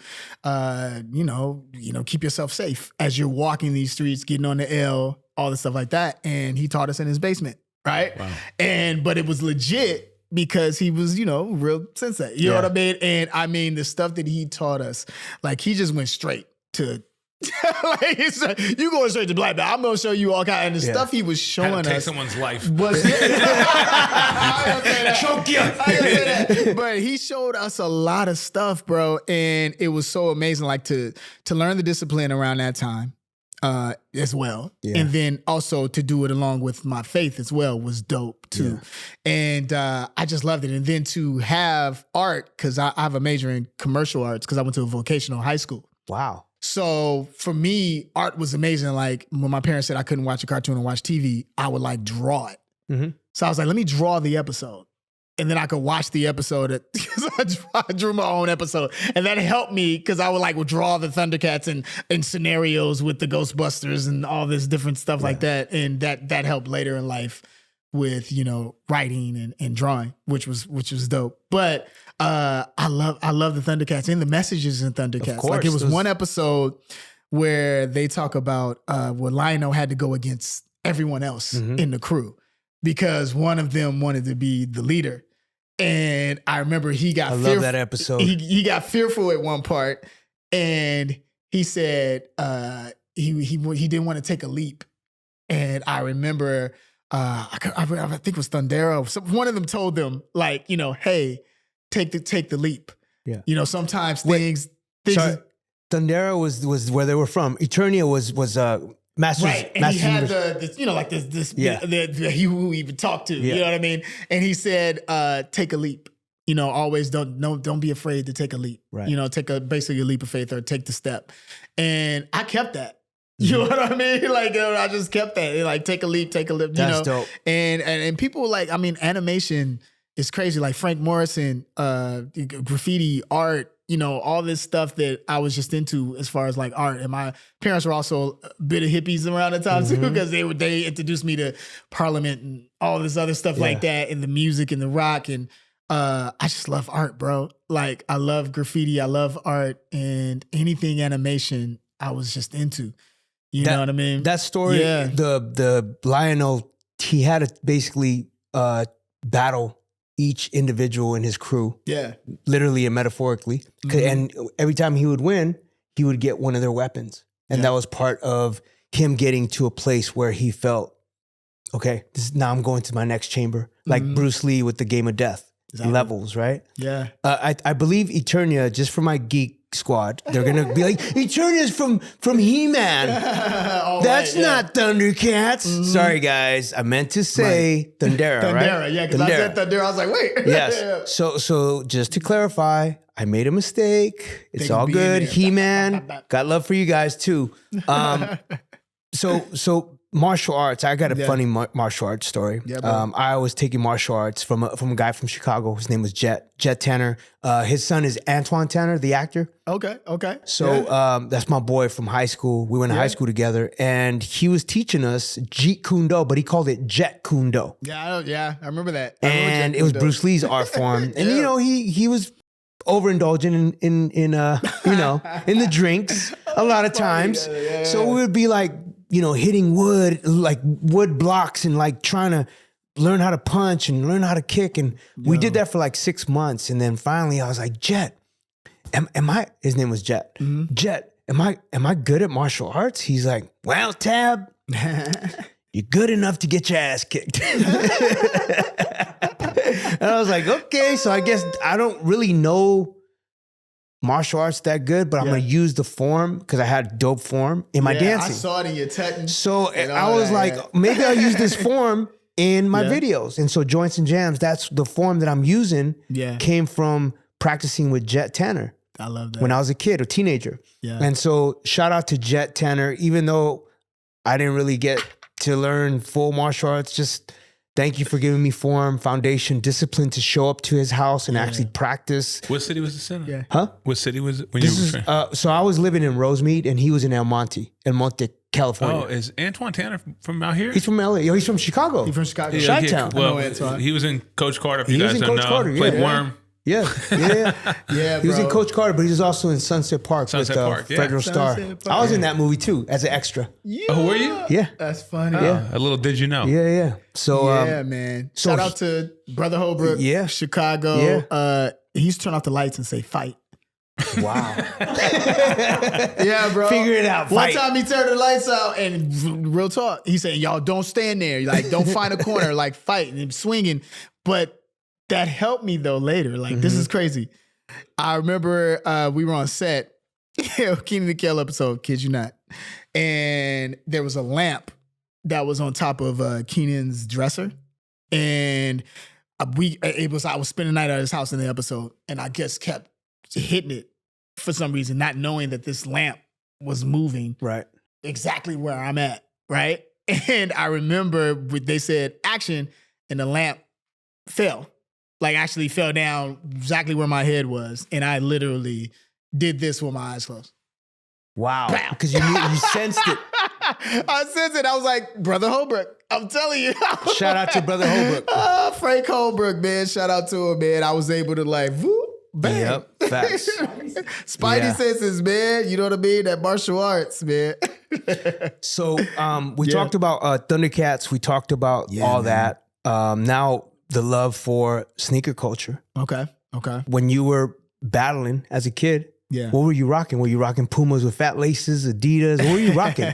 A: keep yourself safe as you're walking these streets, getting on the L, all the stuff like that. And he taught us in his basement, right? Wow. But it was legit because he was, real sensei. You know what I mean? And I mean, the stuff that he taught us, like he just went straight to Like you going straight to black belt. I'm gonna show you all kind of the stuff he was showing us.
C: Take someone's life.
A: Was, choke you. But he showed us a lot of stuff, bro, and it was so amazing. Like to learn the discipline around that time as well, and then also to do it along with my faith as well was dope too. And I just loved it. And then to have art, because I have a major in commercial arts because I went to a vocational high school.
B: Wow.
A: So for me, art was amazing. Like when my parents said I couldn't watch a cartoon and watch TV, I would like draw it. Mm-hmm. So I was like, let me draw the episode. And then I could watch the episode because I drew my own episode. And that helped me because I would draw the Thundercats and scenarios with the Ghostbusters and all this different stuff like that. And that helped later in life with, writing and drawing, which was dope. But I love the Thundercats and the messages in Thundercats. Of course, like it was one episode where they talk about where Lionel had to go against everyone else in the crew because one of them wanted to be the leader. And I remember he got fearful. I love
B: that episode.
A: He got fearful at one part and he said he didn't want to take a leap. And I remember I think it was Thundera. One of them told them like, hey, take the leap. Yeah. Sometimes things.
B: Sorry, Thundera was where they were from. Eternia was Masters. Right,
A: and he had he who we even talked to. Yeah. You know what I mean? And he said, take a leap. Always don't be afraid to take a leap. Right. Take basically a leap of faith or take the step. And I kept that. You know what I mean? Like I just kept that. Like take a leap.
B: That's dope.
A: And people animation is crazy. Like Frank Morrison, graffiti, art, all this stuff that I was just into as far as like art. And my parents were also a bit of hippies around the time too, because they introduced me to Parliament and all this other stuff like that, and the music and the rock. And I just love art, bro. Like I love graffiti, I love art, and anything animation I was just into. You know what I mean?
B: That story, the Lionel, he had to basically battle each individual in his crew. Yeah. Literally and metaphorically. And every time he would win, he would get one of their weapons. And that was part of him getting to a place where he felt, okay, now I'm going to my next chamber. Like Bruce Lee with the Game of Death. Exactly. Levels, right? Yeah. I believe Eternia, just for my geek squad, they're gonna be like, Eternia's from He-Man. That's not Thundercats. Sorry guys, I meant to say Thundera, right?
A: Thundera, yeah, because I said Thundera, I was like, wait.
B: Yes. So just to clarify, I made a mistake. It's all good. He-Man, got love for you guys too. So martial arts. I got a funny martial arts story. Yeah, I was taking martial arts from a guy from Chicago. His name was Jet Tanner. His son is Antoine Tanner, the actor. Okay. So that's my boy from high school. We went to high school together, and he was teaching us Jeet Kune Do, but he called it Jet Kune Do.
A: Yeah, I remember that.
B: And it was Bruce Lee's art form, and he was overindulging in the drinks a lot of times. So we would be like, hitting wood blocks and like trying to learn how to punch and learn how to kick. And we did that for like 6 months. And then finally I was like, Jet, his name was Jet. Mm-hmm. Jet, am I good at martial arts? He's like, well, Tab, you're good enough to get your ass kicked. And I was like, okay, so I guess I don't really know martial arts that good, but I'm going to use the form because I had dope form in my dancing. I
A: saw it in your technique.
B: So I was like, maybe I'll use this form in my videos. And so Joints and Jams, that's the form that I'm using, came from practicing with Jet Tanner.
A: I love that.
B: When I was a kid, a teenager. Yeah. And so shout out to Jet Tanner, even though I didn't really get to learn full martial arts, just thank you for giving me form, foundation, discipline to show up to his house and actually practice.
C: What city was this in?
B: Yeah. Huh?
C: What city was it when you were training?
B: So I was living in Rosemead and he was in El Monte, California.
C: Oh, is Antoine Tanner from out here?
B: He's from LA. Yo, he's from Chicago.
A: He's from Chicago.
B: Chi-Town.
C: Well, he was in Coach Carter, if you guys don't know. Carter, played Worm.
B: Yeah. He was in Coach Carter, but he was also in Sunset Park with Federal Star. I was in that movie too as an extra.
A: Yeah.
C: Oh, were you?
B: Yeah.
A: That's funny.
C: A little did you know?
B: Yeah. So
A: man. Shout out to Brother Holbrook, Chicago. Yeah. He used to turn off the lights and say fight.
B: Wow.
A: Yeah, bro.
B: Figure it out.
A: One time he turned the lights out and real talk, he said, y'all don't stand there. Like, don't find a corner, like fight and swinging. But that helped me though later. Like, this is crazy. I remember we were on set, Kenan and Kel episode, kid you not. And there was a lamp that was on top of Kenan's dresser. And I was spending the night at his house in the episode, and I just kept hitting it for some reason, not knowing that this lamp was moving exactly where I'm at, right? And I remember they said action, and the lamp fell, like actually fell down exactly where my head was, and I literally did this with my eyes closed.
B: Wow, because you sensed it.
A: I sensed it. I was like, Brother Holbrook, I'm telling you.
B: Shout out to Brother Holbrook.
A: Frank Holbrook, man. Shout out to him, man. I was able to like, whoop, bam.
B: Yep, facts.
A: Spidey senses, man. You know what I mean? That martial arts, man.
B: So we talked about Thundercats. We talked about all that. Now the love for sneaker culture.
A: Okay.
B: When you were battling as a kid, what were you rocking? Were you rocking Pumas with fat laces, Adidas? What were you rocking?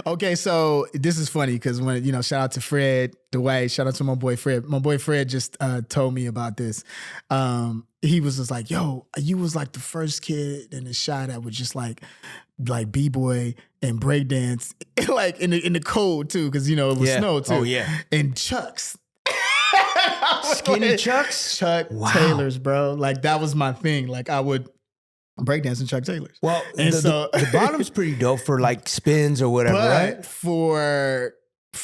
A: Okay, so this is funny because when, shout out to Fred, Dwight, shout out to my boy Fred. My boy Fred just told me about this. He was just like, yo, you was like the first kid in the shot that would just like B-boy and breakdance, like in the cold too, because, it was snow too.
B: Oh, yeah.
A: And Chucks.
B: Skinny Chucks?
A: Chuck Taylors, bro. Like that was my thing. Like I would breakdancing Chuck Taylors.
B: Well, and the bottom's pretty dope for like spins or whatever, right?
A: For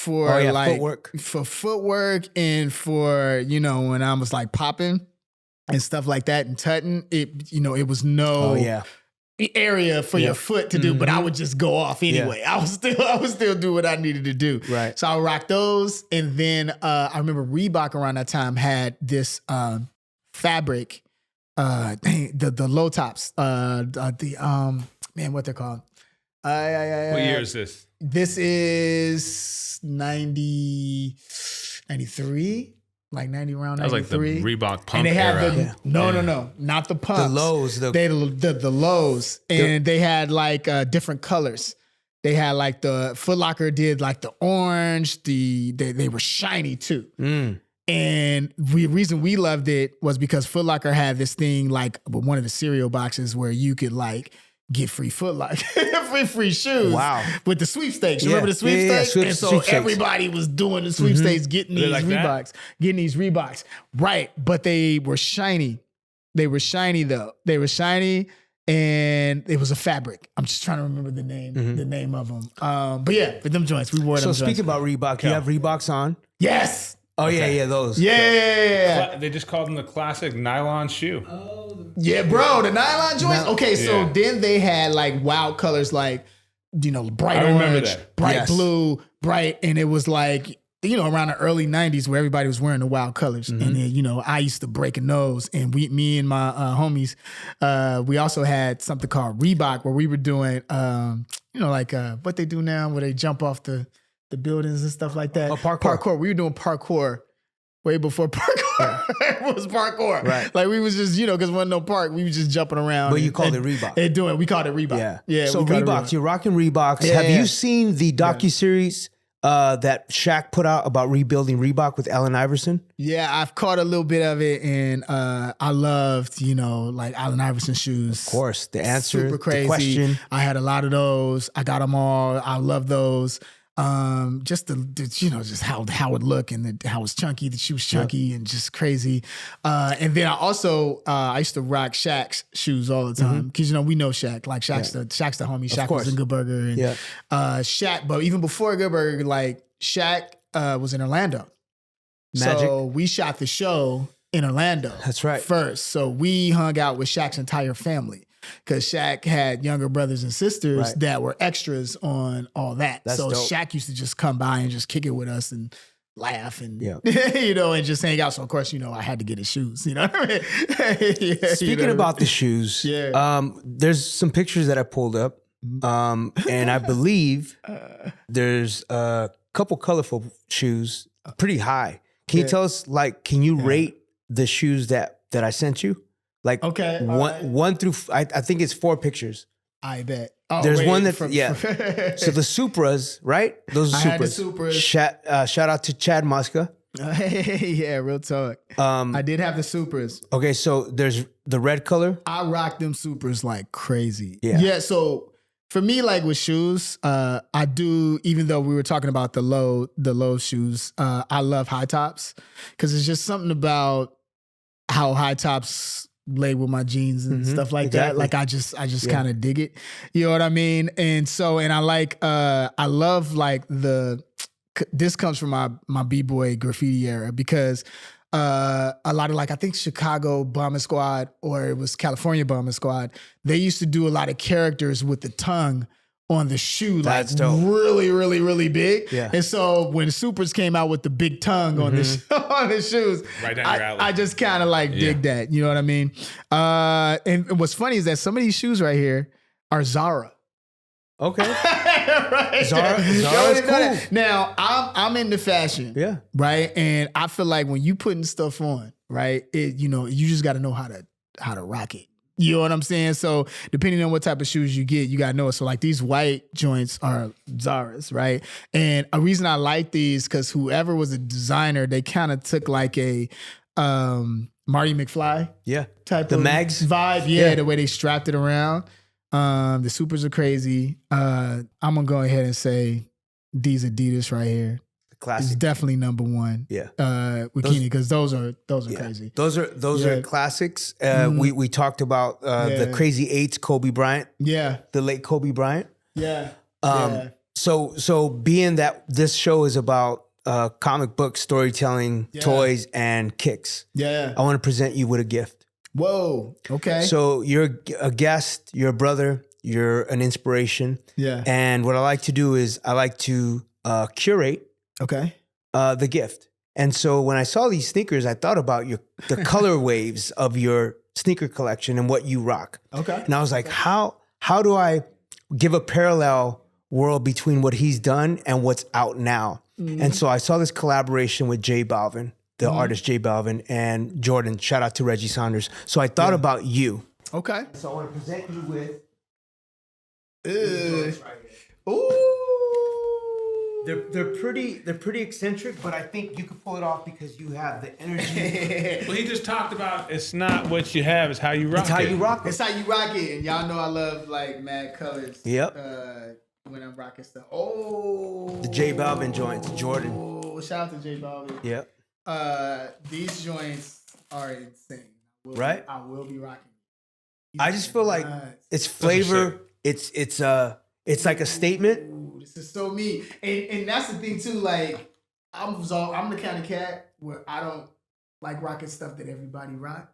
A: like footwork. For footwork and for, when I was like popping and stuff like that and tutting, it was no area for your foot to do, but I would just go off anyway. I would still do what I needed to do. Right. So I would rock those. And then I remember Reebok around that time had this fabric, the low tops, what they're called.
C: What year is this?
A: This is 93, like 90 around 93. That was like the
C: Reebok pump
A: and they had
C: era.
A: No, not the pumps.
B: The lows.
A: The lows. And they had like different colors. They had like the Foot Locker did like the orange, they were shiny too. And the reason we loved it was because Foot Locker had this thing like one of the cereal boxes where you could like get free Foot Locker, free shoes. Wow. With the sweepstakes. Remember the sweepstakes? And so everybody was doing the sweepstakes, getting these Reeboks. Right. But they were shiny. They were shiny though. They were shiny and it was a fabric. I'm just trying to remember the name of them. But yeah, with them joints, we wore them.
B: So speaking about Reebok, you have Reeboks on?
A: Yes.
B: Oh, yeah, those.
A: Yeah.
C: They just called them the classic nylon shoe.
A: Yeah, bro, the nylon joints. Okay, so then they had like wild colors like, bright orange, bright blue, bright, and it was like, around the early 90s where everybody was wearing the wild colors. And then, I used to break a nose, and me and my homies, we also had something called Reebok where we were doing, what they do now where they jump off the buildings and stuff like that.
B: Oh, parkour.
A: We were doing parkour way before parkour. It was parkour. Right. Like we was just, because there wasn't no park. We was just jumping around.
B: But you called it Reebok.
A: We called it Reebok. Yeah.
B: So Reeboks, you're rocking Reeboks. Yeah. Have you seen the docuseries that Shaq put out about rebuilding Reebok with Allen Iverson?
A: Yeah, I've caught a little bit of it, and I loved, like Allen Iverson shoes.
B: Of course. The answer,
A: super crazy.
B: The question.
A: I had a lot of those. I got them all. I love those. Just just how it looked and how it's chunky. The shoe was chunky and just crazy. And then I also I used to rock Shaq's shoes all the time because we know Shaq. Like Shaq's the homie. Shaq was in Good Burger and Shaq. But even before Good Burger, like Shaq was in Orlando.
B: Magic.
A: So we shot the show in Orlando.
B: That's right.
A: First, so we hung out with Shaq's entire family. Because Shaq had younger brothers and sisters that were extras on all that. That's dope. Shaq used to just come by and just kick it with us and laugh and, and just hang out. So, of course, I had to get his shoes. You know what I mean?
B: Speaking about the shoes, there's some pictures that I pulled up. And I believe there's a couple colorful shoes, pretty high. Can you tell us, can you rate the shoes that I sent you? Like one through, I think it's 4 pictures.
A: I bet. Oh,
B: there's one that, so the Supras, right? Those are Supras.
A: I had the Supras.
B: Shout out to Chad Muska.
A: Yeah, real talk. I did have the Supras.
B: Okay, so there's the red color.
A: I rock them Supras like crazy. Yeah. So for me, like with shoes, I do. Even though we were talking about the low shoes, I love high tops because it's just something about how high tops lay with my jeans and stuff like that. Like I just kind of dig it. You know what I mean? And I like I love like this comes from my B-boy graffiti era because a lot of like I think Chicago Bomber Squad or it was California Bomber Squad, they used to do a lot of characters with the tongue on the shoe, like really, really, really big. Yeah. And so when Supers came out with the big tongue on the shoes, right down your alley. I just kind of like dig that. You know what I mean? And what's funny is that some of these shoes right here are Zara.
B: Okay.
A: Right?
B: Zara's cool.
A: Now I'm into fashion. Yeah. Right. And I feel like when you putting stuff on, right, you just got to know how to rock it. You know what I'm saying? So depending on what type of shoes you get, you gotta know it. So like these white joints are Zara's, right? And a reason I like these because whoever was a designer, they kind of took like a Marty McFly type of mags vibe. Yeah, the way they strapped it around. The Supers are crazy. I'm gonna go ahead and say these Adidas right here. Classic. It's definitely number one. Yeah. With Keeney, because those are crazy.
B: Those are classics. We talked about the Crazy Eights, Kobe Bryant. Yeah. The late Kobe Bryant. Yeah. So being that this show is about comic book storytelling, toys, and kicks. Yeah. I want to present you with a gift.
A: Whoa. Okay.
B: So you're a guest, you're a brother, you're an inspiration. Yeah. And what I like to do is I like to curate the gift. And so when I saw these sneakers, I thought about the color waves of your sneaker collection and what you rock. Okay. And I was like, how do I give a parallel world between what he's done and what's out now? Mm-hmm. And so I saw this collaboration with J Balvin, the artist J Balvin, and Jordan. Shout out to Reggie Saunders. So I thought about you. Okay. So I want to present you with ooh. They're pretty eccentric, but I think you can pull it off because you have the energy.
C: Well, he just talked about it's not what you have, it's how you rock it.
A: It's how you rock it. It's how you rock it. And y'all know I love like mad colors. Yep. When I'm rocking stuff. Oh.
B: The J Balvin joints, Jordan.
A: Oh, shout out to J Balvin.
B: Yep.
A: These joints are insane. I will be rocking.
B: I just feel like it's flavor. It's like a statement.
A: Ooh, this is so me. And that's the thing too, like I'm the kind of cat where I don't like rocking stuff that everybody rock.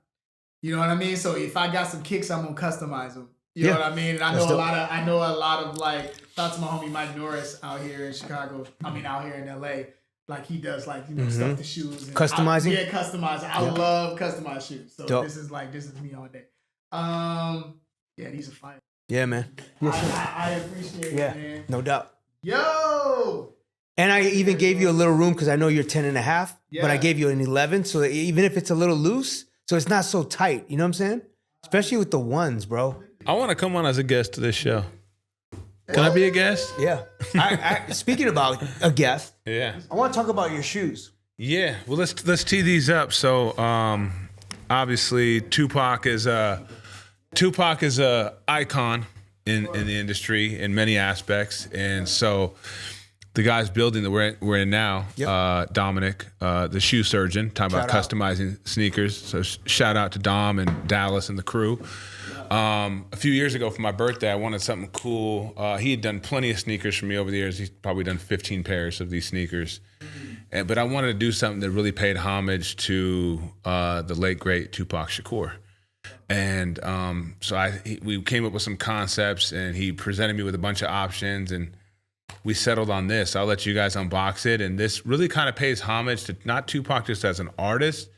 A: You know what I mean? So if I got some kicks, I'm gonna customize them. You know what I mean? And I know a lot of like, shout out to my homie Mike Norris out here in Chicago. I mean out here in LA. Like he does like, stuff to shoes. And
B: customizing?
A: Customizing. I love customized shoes. So this is me all day. Yeah, these are fire.
B: Yeah, man.
A: I appreciate it, man.
B: No doubt.
A: Yo!
B: And I even gave you a little room because I know you're 10 and a half, but I gave you an 11. So even if it's a little loose, so it's not so tight. You know what I'm saying? Especially with the ones, bro.
C: I want to come on as a guest to this show. Can I be a guest?
B: Yeah. Speaking about a guest, I want to talk about your shoes.
C: Yeah. Well, let's tee these up. So obviously Tupac is a icon in the industry in many aspects, and so the guys building that we're in now, Dominic, the shoe surgeon, talking about customizing sneakers. So shout out to Dom and Dallas and the crew. A few years ago for my birthday, I wanted something cool. He had done plenty of sneakers for me over the years. He's probably done 15 pairs of these sneakers. But I wanted to do something that really paid homage to the late, great Tupac Shakur. And so we came up with some concepts, and he presented me with a bunch of options, and we settled on this. I'll let you guys unbox it. And this really kind of pays homage to not Tupac just as an artist,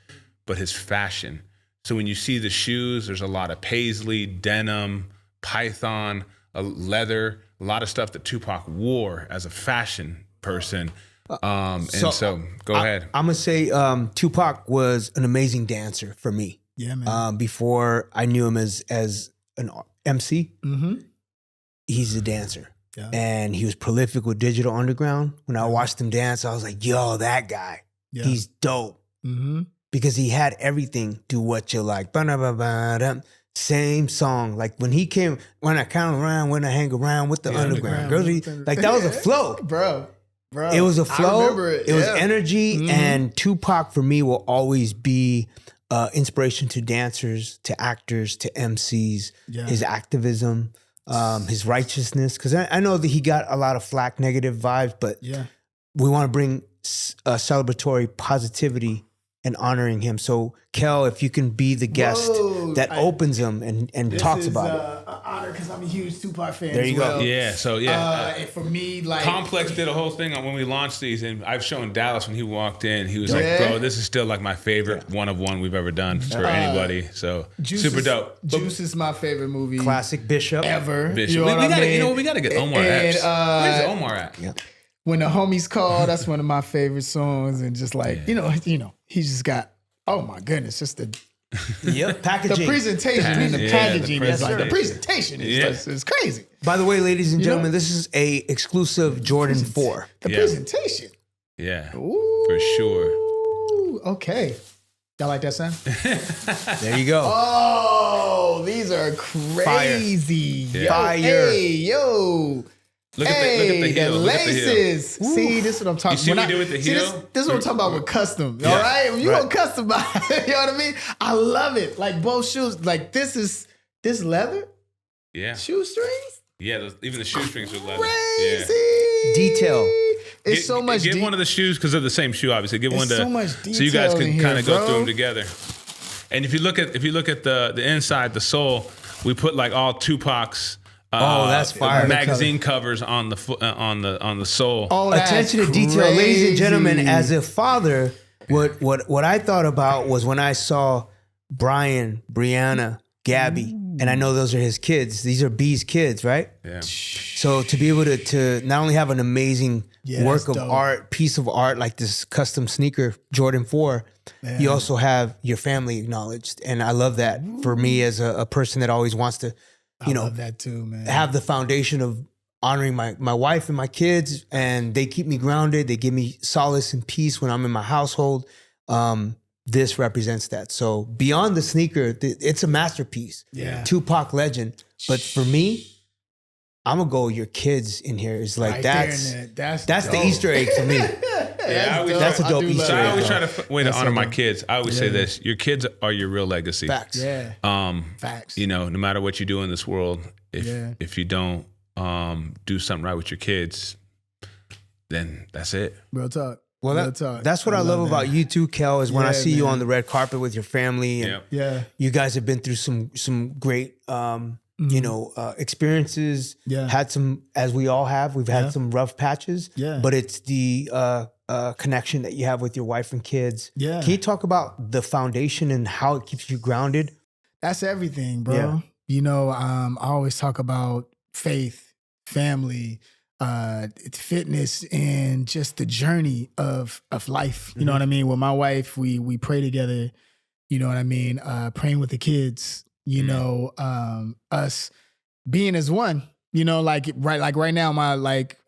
C: but his fashion. So when you see the shoes, there's a lot of paisley, denim, python, leather, a lot of stuff that Tupac wore as a fashion person. So go ahead.
B: I'm going to say Tupac was an amazing dancer for me.
A: Yeah, man.
B: Before I knew him as an MC, he's a dancer. Yeah. And he was prolific with Digital Underground. When I watched him dance, I was like, yo, that guy, he's dope. Because he had everything, do what you like. Same song. Like when I count around, when I hang around with the underground. Girls, like that was a flow.
A: Bro.
B: It was a flow.
A: I remember it.
B: It was energy. And Tupac for me will always be inspiration to dancers, to actors, to MCs, his activism, his righteousness. Because I know that he got a lot of flack, negative vibes, but we want to bring celebratory positivity and honoring him. So, Kel, if you can be the guest that opens him and talks about it.
A: This is an honor because I'm a huge Tupac fan.
B: There you go.
C: Yeah, so
A: and for me, like
C: Complex did a whole thing on when we launched these, and I've shown Dallas when he walked in. He was like, "Bro, this is still like my favorite one of one we've ever done for anybody." So super dope.
A: Juice is my favorite movie.
B: Classic Bishop
A: ever.
C: Bishop. We gotta get Omar Epps. Where's Omar at?
A: Yeah. When the Homies Call, that's one of my favorite songs, and just like you know, he just got oh my goodness, just the
B: packaging,
A: the presentation and the packaging is like the presentation is crazy.
B: By the way, ladies and gentlemen, this is a exclusive Jordan 4.
A: The presentation,
C: for sure.
A: Ooh, okay, y'all like that sound?
B: There you go.
A: Oh, these are crazy.
B: Fire.
A: Hey, yo.
C: Look at the heel.
A: The laces. See, this is what I'm talking about.
C: You see what we do with the heel?
A: This is what I'm talking about with custom. All right? When you go customize, you know what I mean? I love it. Like both shoes. Like this leather?
C: Yeah.
A: Shoestrings?
C: Yeah, even the shoestrings are leather.
A: Crazy.
C: Yeah.
B: Detail.
A: It's so much
C: Give one of the shoes, because they're the same shoe, obviously. Give one to
A: so much detail
C: so you guys can kind of go through them
A: together.
C: together. And if you look at the inside, the sole, we put like all Tupac's
B: that's fire.
C: magazine covers on the sole.
A: Oh,
B: attention to detail, ladies and gentlemen. As a father, what I thought about was when I saw Brian, Brianna, Gabby, and I know those are his kids. These are B's kids, right?
C: Yeah.
B: So to be able to not only have an amazing work of art, piece of art like this custom sneaker Jordan 4, you also have your family acknowledged, and I love that. For me as a person that always wants to. I love
A: that too, man.
B: Have the foundation of honoring my wife and my kids, and they keep me grounded. They give me solace and peace when I'm in my household. This represents that. So beyond the sneaker, it's a masterpiece.
A: Yeah.
B: Tupac legend. But for me, I'm gonna go your kids in here. It's like that's the Easter egg for me. That's a dope Easter egg.
C: I always try to honor my kids. I always say this: your kids are your real legacy.
B: Facts.
A: Yeah.
C: Facts. You know, no matter what you do in this world, if you don't do something right with your kids, then that's it.
A: Real talk.
B: Well, that's what I love about you too, Kel, is when I see you on the red carpet with your family, and you guys have been through some great experiences. Yeah. Had some, as we all have, we've had some rough patches. Yeah. But it's the connection that you have with your wife and kids. Yeah. Can you talk about the foundation and how it keeps you grounded?
A: That's everything, bro. Yeah. You know, I always talk about faith, family, fitness, and just the journey of life. You know what I mean? With my wife, we pray together. You know what I mean? Praying with the kids. You know, us being as one. You know, like right now,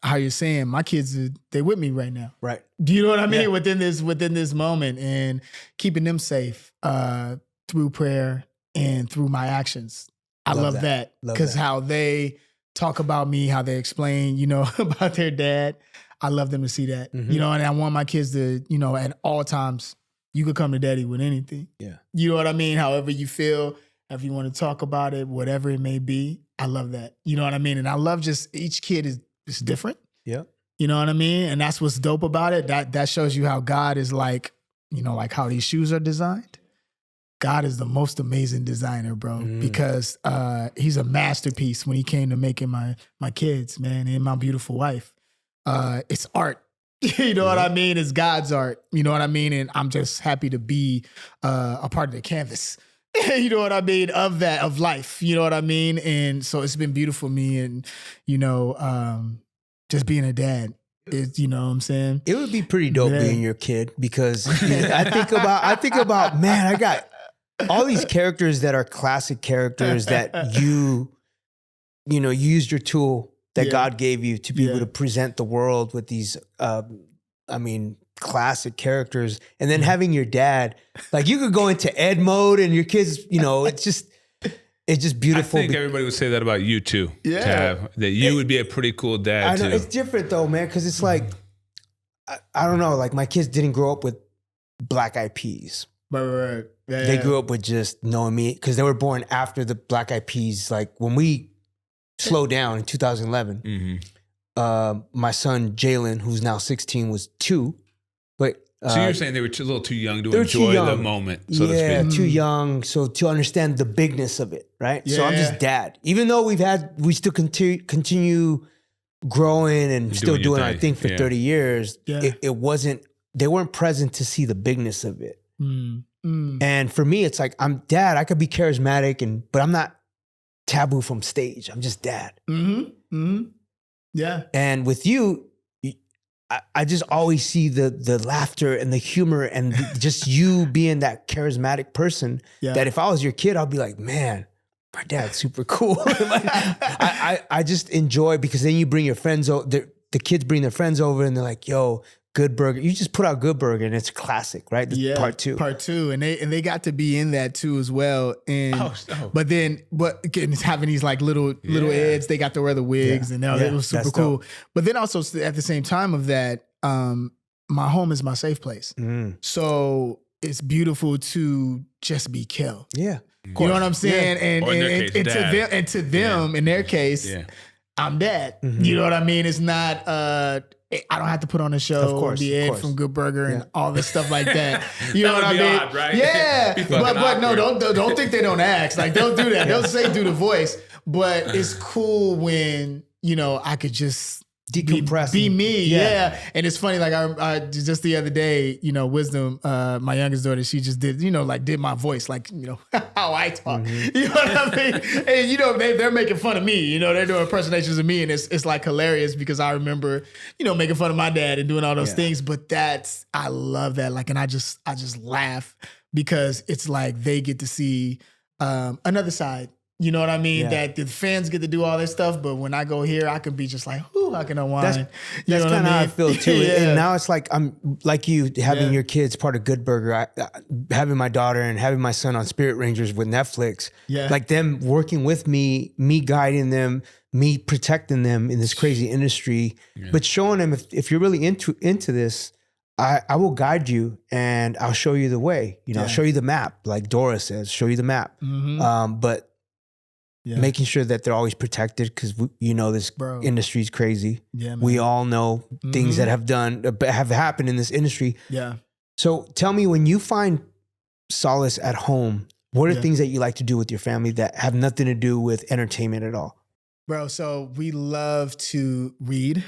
A: how you're saying, my kids they're with me right now.
B: Right.
A: Do you know what I mean? Within this moment, and keeping them safe through prayer and through my actions. I love that because how they talk about me, how they explain, you know, about their dad. I love them to see that, you know, and I want my kids to, you know, at all times, you could come to daddy with anything. Yeah. You know what I mean? However you feel, if you want to talk about it, whatever it may be, I love that. You know what I mean? And I love just each kid is different. Yeah. You know what I mean? And that's what's dope about it. That shows you how God is like, you know, like how these shoes are designed. God is the most amazing designer, bro, because he's a masterpiece when he came to making my kids, man, and my beautiful wife. It's art. You know what I mean? It's God's art. You know what I mean? And I'm just happy to be a part of the canvas. You know what I mean? Of that, of life. You know what I mean? And so it's been beautiful for me, and, you know, just being a dad. You know what I'm saying?
B: It would be pretty dope being your kid, because I think about, man, I got all these characters that are classic characters that you used your tool that God gave you to be able to present the world with these, classic characters. And then having your dad, like you could go into Ed mode and your kids, it's just beautiful.
C: I think everybody would say that about you too. Yeah. Tab, that you would be a pretty cool dad
B: I know,
C: too.
B: It's different though, man, because it's like, I don't know, like my kids didn't grow up with Black Eyed Peas.
A: Right. Yeah,
B: they grew up with just knowing me because they were born after the Black Eyed Peas. Like when we slowed down in 2011, my son Jalen, who's now 16, was 2. But
C: so you're saying they were a little too young to enjoy the moment, so to speak.
B: Yeah, too young. So to understand the bigness of it, right? Yeah. So I'm just dad. Even though we still continue growing and still doing our thing for 30 years, it wasn't, they weren't present to see the bigness of it. And for me, it's like, I'm dad. I could be charismatic, but I'm not Taboo from stage. I'm just dad.
A: Yeah.
B: And with you, I just always see the laughter and the humor and just you being that charismatic person that if I was your kid, I'd be like, man, my dad's super cool. I just enjoy because then you bring your friends over. The kids bring their friends over and they're like, yo, Good Burger. You just put out Good Burger and it's classic, right? This part 2.
A: Part 2. And they got to be in that too as well. And but having these like little Eds, they got to wear the wigs and it was super cool. Dope. But then also at the same time of that, my home is my safe place. So it's beautiful to just be Kel.
B: Yeah.
A: You know what I'm saying? Yeah. And to them, in their case, I'm dad. You know what I mean? It's not I don't have to put on a show and be Ed from Good Burger and all this stuff like that. You know what I mean? Odd, right? Yeah. But no, don't think they don't ask. Like don't do that. They'll say do the voice. But it's cool when, I could just
B: decompress.
A: Be me. Yeah. And it's funny, like I just the other day, Wisdom, my youngest daughter, she just did, did my voice, like, how I talk. You know what I mean? And they're making fun of me, they're doing impersonations of me, and it's like hilarious because I remember, making fun of my dad and doing all those things. But I love that. Like, and I just laugh because it's like they get to see another side. You know what I mean? Yeah. That the fans get to do all this stuff, but when I go here, I can be just like, "Ooh, I can unwind."
B: That's kind of how I feel too. And now it's like I'm like you having your kids part of Good Burger, having my daughter and having my son on Spirit Rangers with Netflix. Yeah, like them working with me guiding them, me protecting them in this crazy industry, but showing them if you're really into this. I will guide you and I'll show you the way. I'll show you the map, like Dora says, show you the map. But making sure that they're always protected because this industry is crazy. Yeah, man. We all know things that have happened in this industry. Yeah. So tell me, when you find solace at home, what are things that you like to do with your family that have nothing to do with entertainment at all?
A: Bro, so we love to read,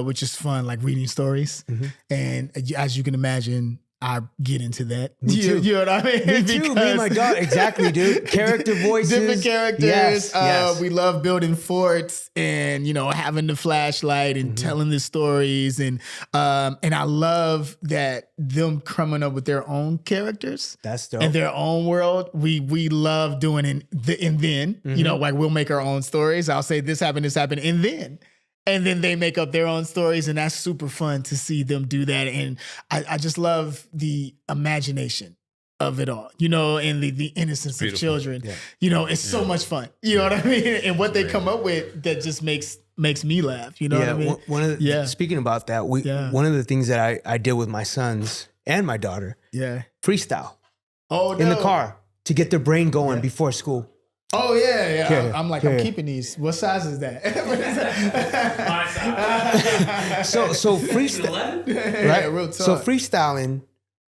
A: which is fun, like reading stories. And as you can imagine, I get into that.
B: Me too.
A: You know what I mean?
B: Me too. Me and my daughter. Exactly, dude. Character voices.
A: Different characters. Yes. We love building forts and, having the flashlight and telling the stories. And I love that them coming up with their own characters.
B: That's dope.
A: And their own world. We love doing and then, like we'll make our own stories. I'll say this happened, and then they make up their own stories, and that's super fun to see them do that. And I just love the imagination of it all, and the innocence of children. Yeah. It's so much fun. You know what I mean? And what they come up with that just makes me laugh. You know what I mean?
B: Speaking about that, one of the things that I did with my sons and my daughter, freestyle. In the car to get their brain going before school.
A: Oh yeah. Here. I'm keeping these. What size is that?
C: My size.
B: So freestyle, right? Real talk. So freestyling,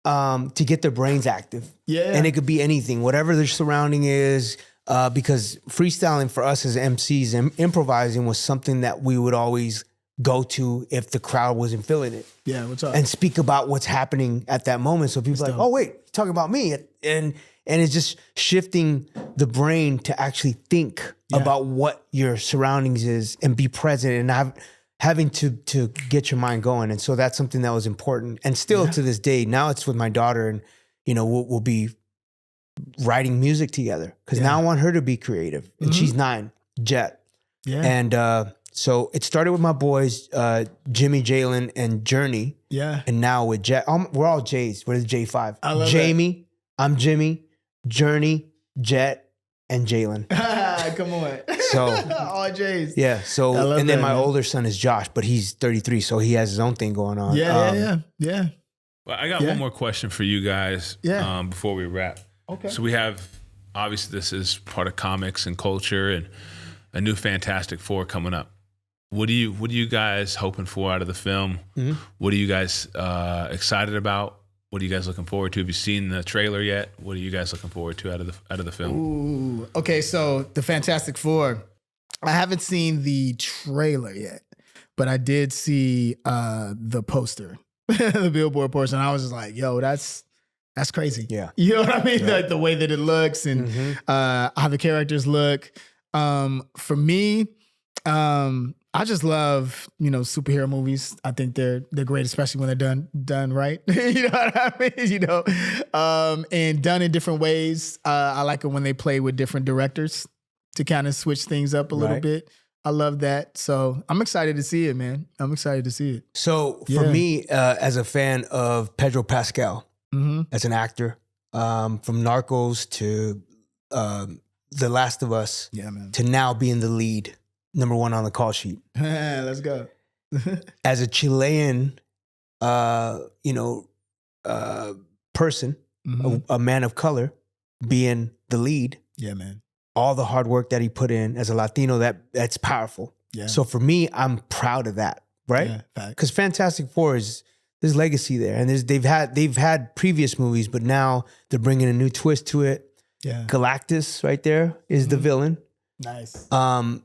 B: to get their brains active. Yeah. And it could be anything, whatever their surrounding is. Because freestyling for us as MCs, improvising was something that we would always go to if the crowd wasn't feeling it.
A: Yeah, what's up?
B: And speak about what's happening at that moment. So people are like, oh wait, you're talking about me, and it's just shifting the brain to actually think about what your surroundings is and be present and having to get your mind going. And so that's something that was important. And still to this day, now it's with my daughter, and we'll be writing music together. Because now I want her to be creative. And she's 9, Jet. Yeah. And so it started with my boys, Jimmy, Jalen, and Journey. Yeah. And now with Jet. We're all J's. We're the J5. I love Jamie, that. I'm Jimmy, Journey, Jet, and Jalen.
A: Come on.
B: So
A: all J's.
B: Yeah. So and then my older son is Josh, but he's 33, so he has his own thing going on.
A: Yeah.
C: Well, I got one more question for you guys before we wrap.
A: Okay.
C: So we have, obviously this is part of comics and culture and a new Fantastic Four coming up. What are you guys hoping for out of the film? Mm-hmm. What are you guys excited about? What are you guys looking forward to? Have you seen the trailer yet? What are you guys looking forward to out of the film?
A: Ooh. Okay, so the Fantastic Four, I haven't seen the trailer yet, but I did see the poster, the billboard poster, and I was just like, yo, that's crazy. Yeah. You know what I mean? Yeah. Like the way that it looks and how the characters look. For me, I just love, superhero movies. I think they're great, especially when they're done right. You know what I mean? And done in different ways. I like it when they play with different directors to kind of switch things up a little bit. I love that. So I'm excited to see it, man. I'm excited to see it.
B: So for me, as a fan of Pedro Pascal, as an actor, from Narcos to The Last of Us, to now being the lead, number 1 on the call sheet.
A: Let's go.
B: As a Chilean, person, a man of color, being the lead.
A: Yeah, man.
B: All the hard work that he put in as a Latino, that's powerful. Yeah. So for me, I'm proud of that, right? Yeah, because Fantastic Four there's legacy there, and they've had previous movies, but now they're bringing a new twist to it. Yeah. Galactus right there is the villain.
A: Nice.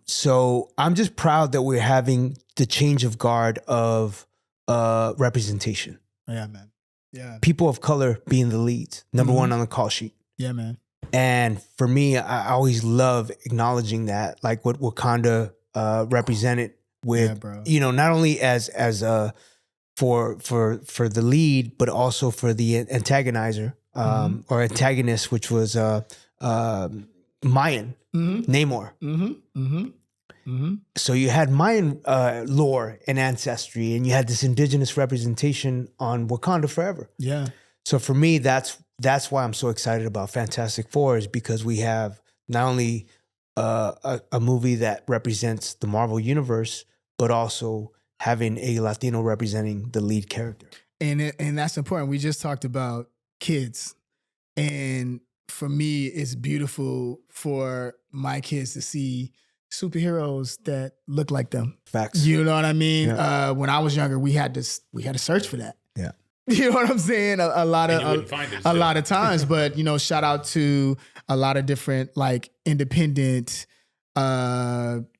B: So I'm just proud that we're having the change of guard of representation.
A: Yeah, man. Yeah.
B: People of color being the leads, number 1 on the call sheet.
A: Yeah, man.
B: And for me, I always love acknowledging that, like what Wakanda represented with, not only as for the lead, but also for the antagonizer or antagonist, which was Mayan. Namor. So you had Mayan lore and ancestry, and you had this indigenous representation on Wakanda forever.
A: Yeah.
B: So for me, that's why I'm so excited about Fantastic Four, is because we have not only a movie that represents the Marvel Universe, but also having a Latino representing the lead character.
A: And that's important. We just talked about kids, and for me, it's beautiful for my kids to see superheroes that look like them.
B: Facts.
A: You know what I mean? Yeah. When I was younger, we had to search for that.
B: Yeah.
A: You know what I'm saying? A lot of times, but shout out to a lot of different like independent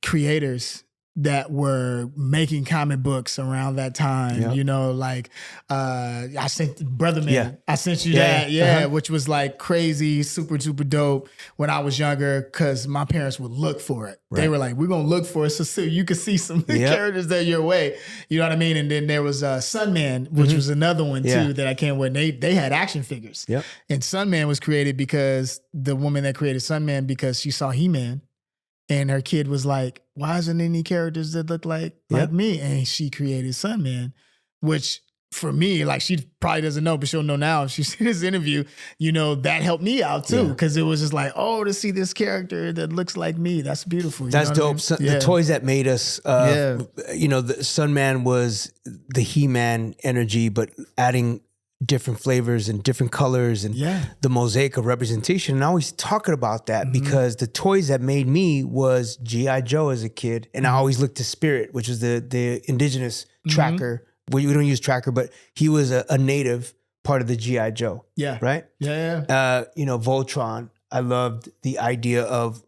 A: creators that were making comic books around that time. Yep. I sent Brother Man. Yeah. I sent you that, which was like crazy, super, super dope when I was younger, because my parents would look for it. Right. They were like, we're going to look for it so you can see some characters that your way. You know what I mean? And then there was Sunman, which was another one too that I can't wait. They had action figures.
B: Yep.
A: And Sunman was created because the woman that created Sunman, because she saw He-Man. And her kid was like, why isn't any characters that look like me? And she created Sunman, which for me, like, she probably doesn't know, but she'll know now if she's in this interview, that helped me out too. Because it was just like, to see this character that looks like me, that's beautiful.
B: That's dope. I mean? The toys that made us, the Sunman was the He-Man energy, but adding different flavors and different colors and the mosaic of representation. And I always talking about that because the toys that made me was G.I. Joe as a kid. And I always looked to Spirit, which is the indigenous tracker. We don't use tracker, but he was a native part of the G.I. Joe. Yeah. Right?
A: Yeah.
B: Voltron. I loved the idea of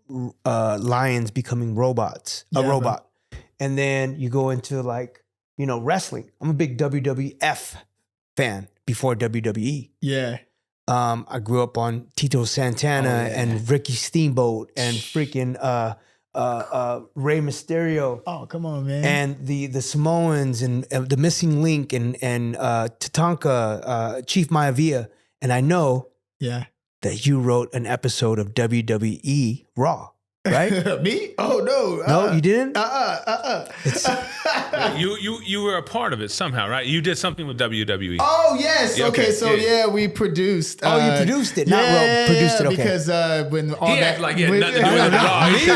B: lions becoming robots, a robot. And then you go into wrestling. I'm a big WWF fan. Before WWE.
A: Yeah.
B: I grew up on Tito Santana and Ricky Steamboat and freaking Rey Mysterio.
A: Oh, come on, man.
B: And the Samoans and the Missing Link and Tatanka, Chief Maivia. And I know that you wrote an episode of WWE Raw. Right?
A: Me? Oh no!
B: No, you didn't.
C: You were a part of it somehow, right? You did something with WWE.
A: Oh yes. Yeah, okay. So we produced.
B: You produced it, not wrote. Produced it. Okay.
A: Because when all
C: he
A: that
C: acted like he had nothing to do with it at all. He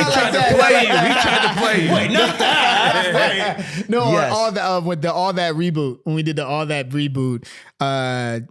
C: tried to play you. He tried to play you.
A: Wait, not that. No, yes. All that with the all that reboot. When we did the all that reboot,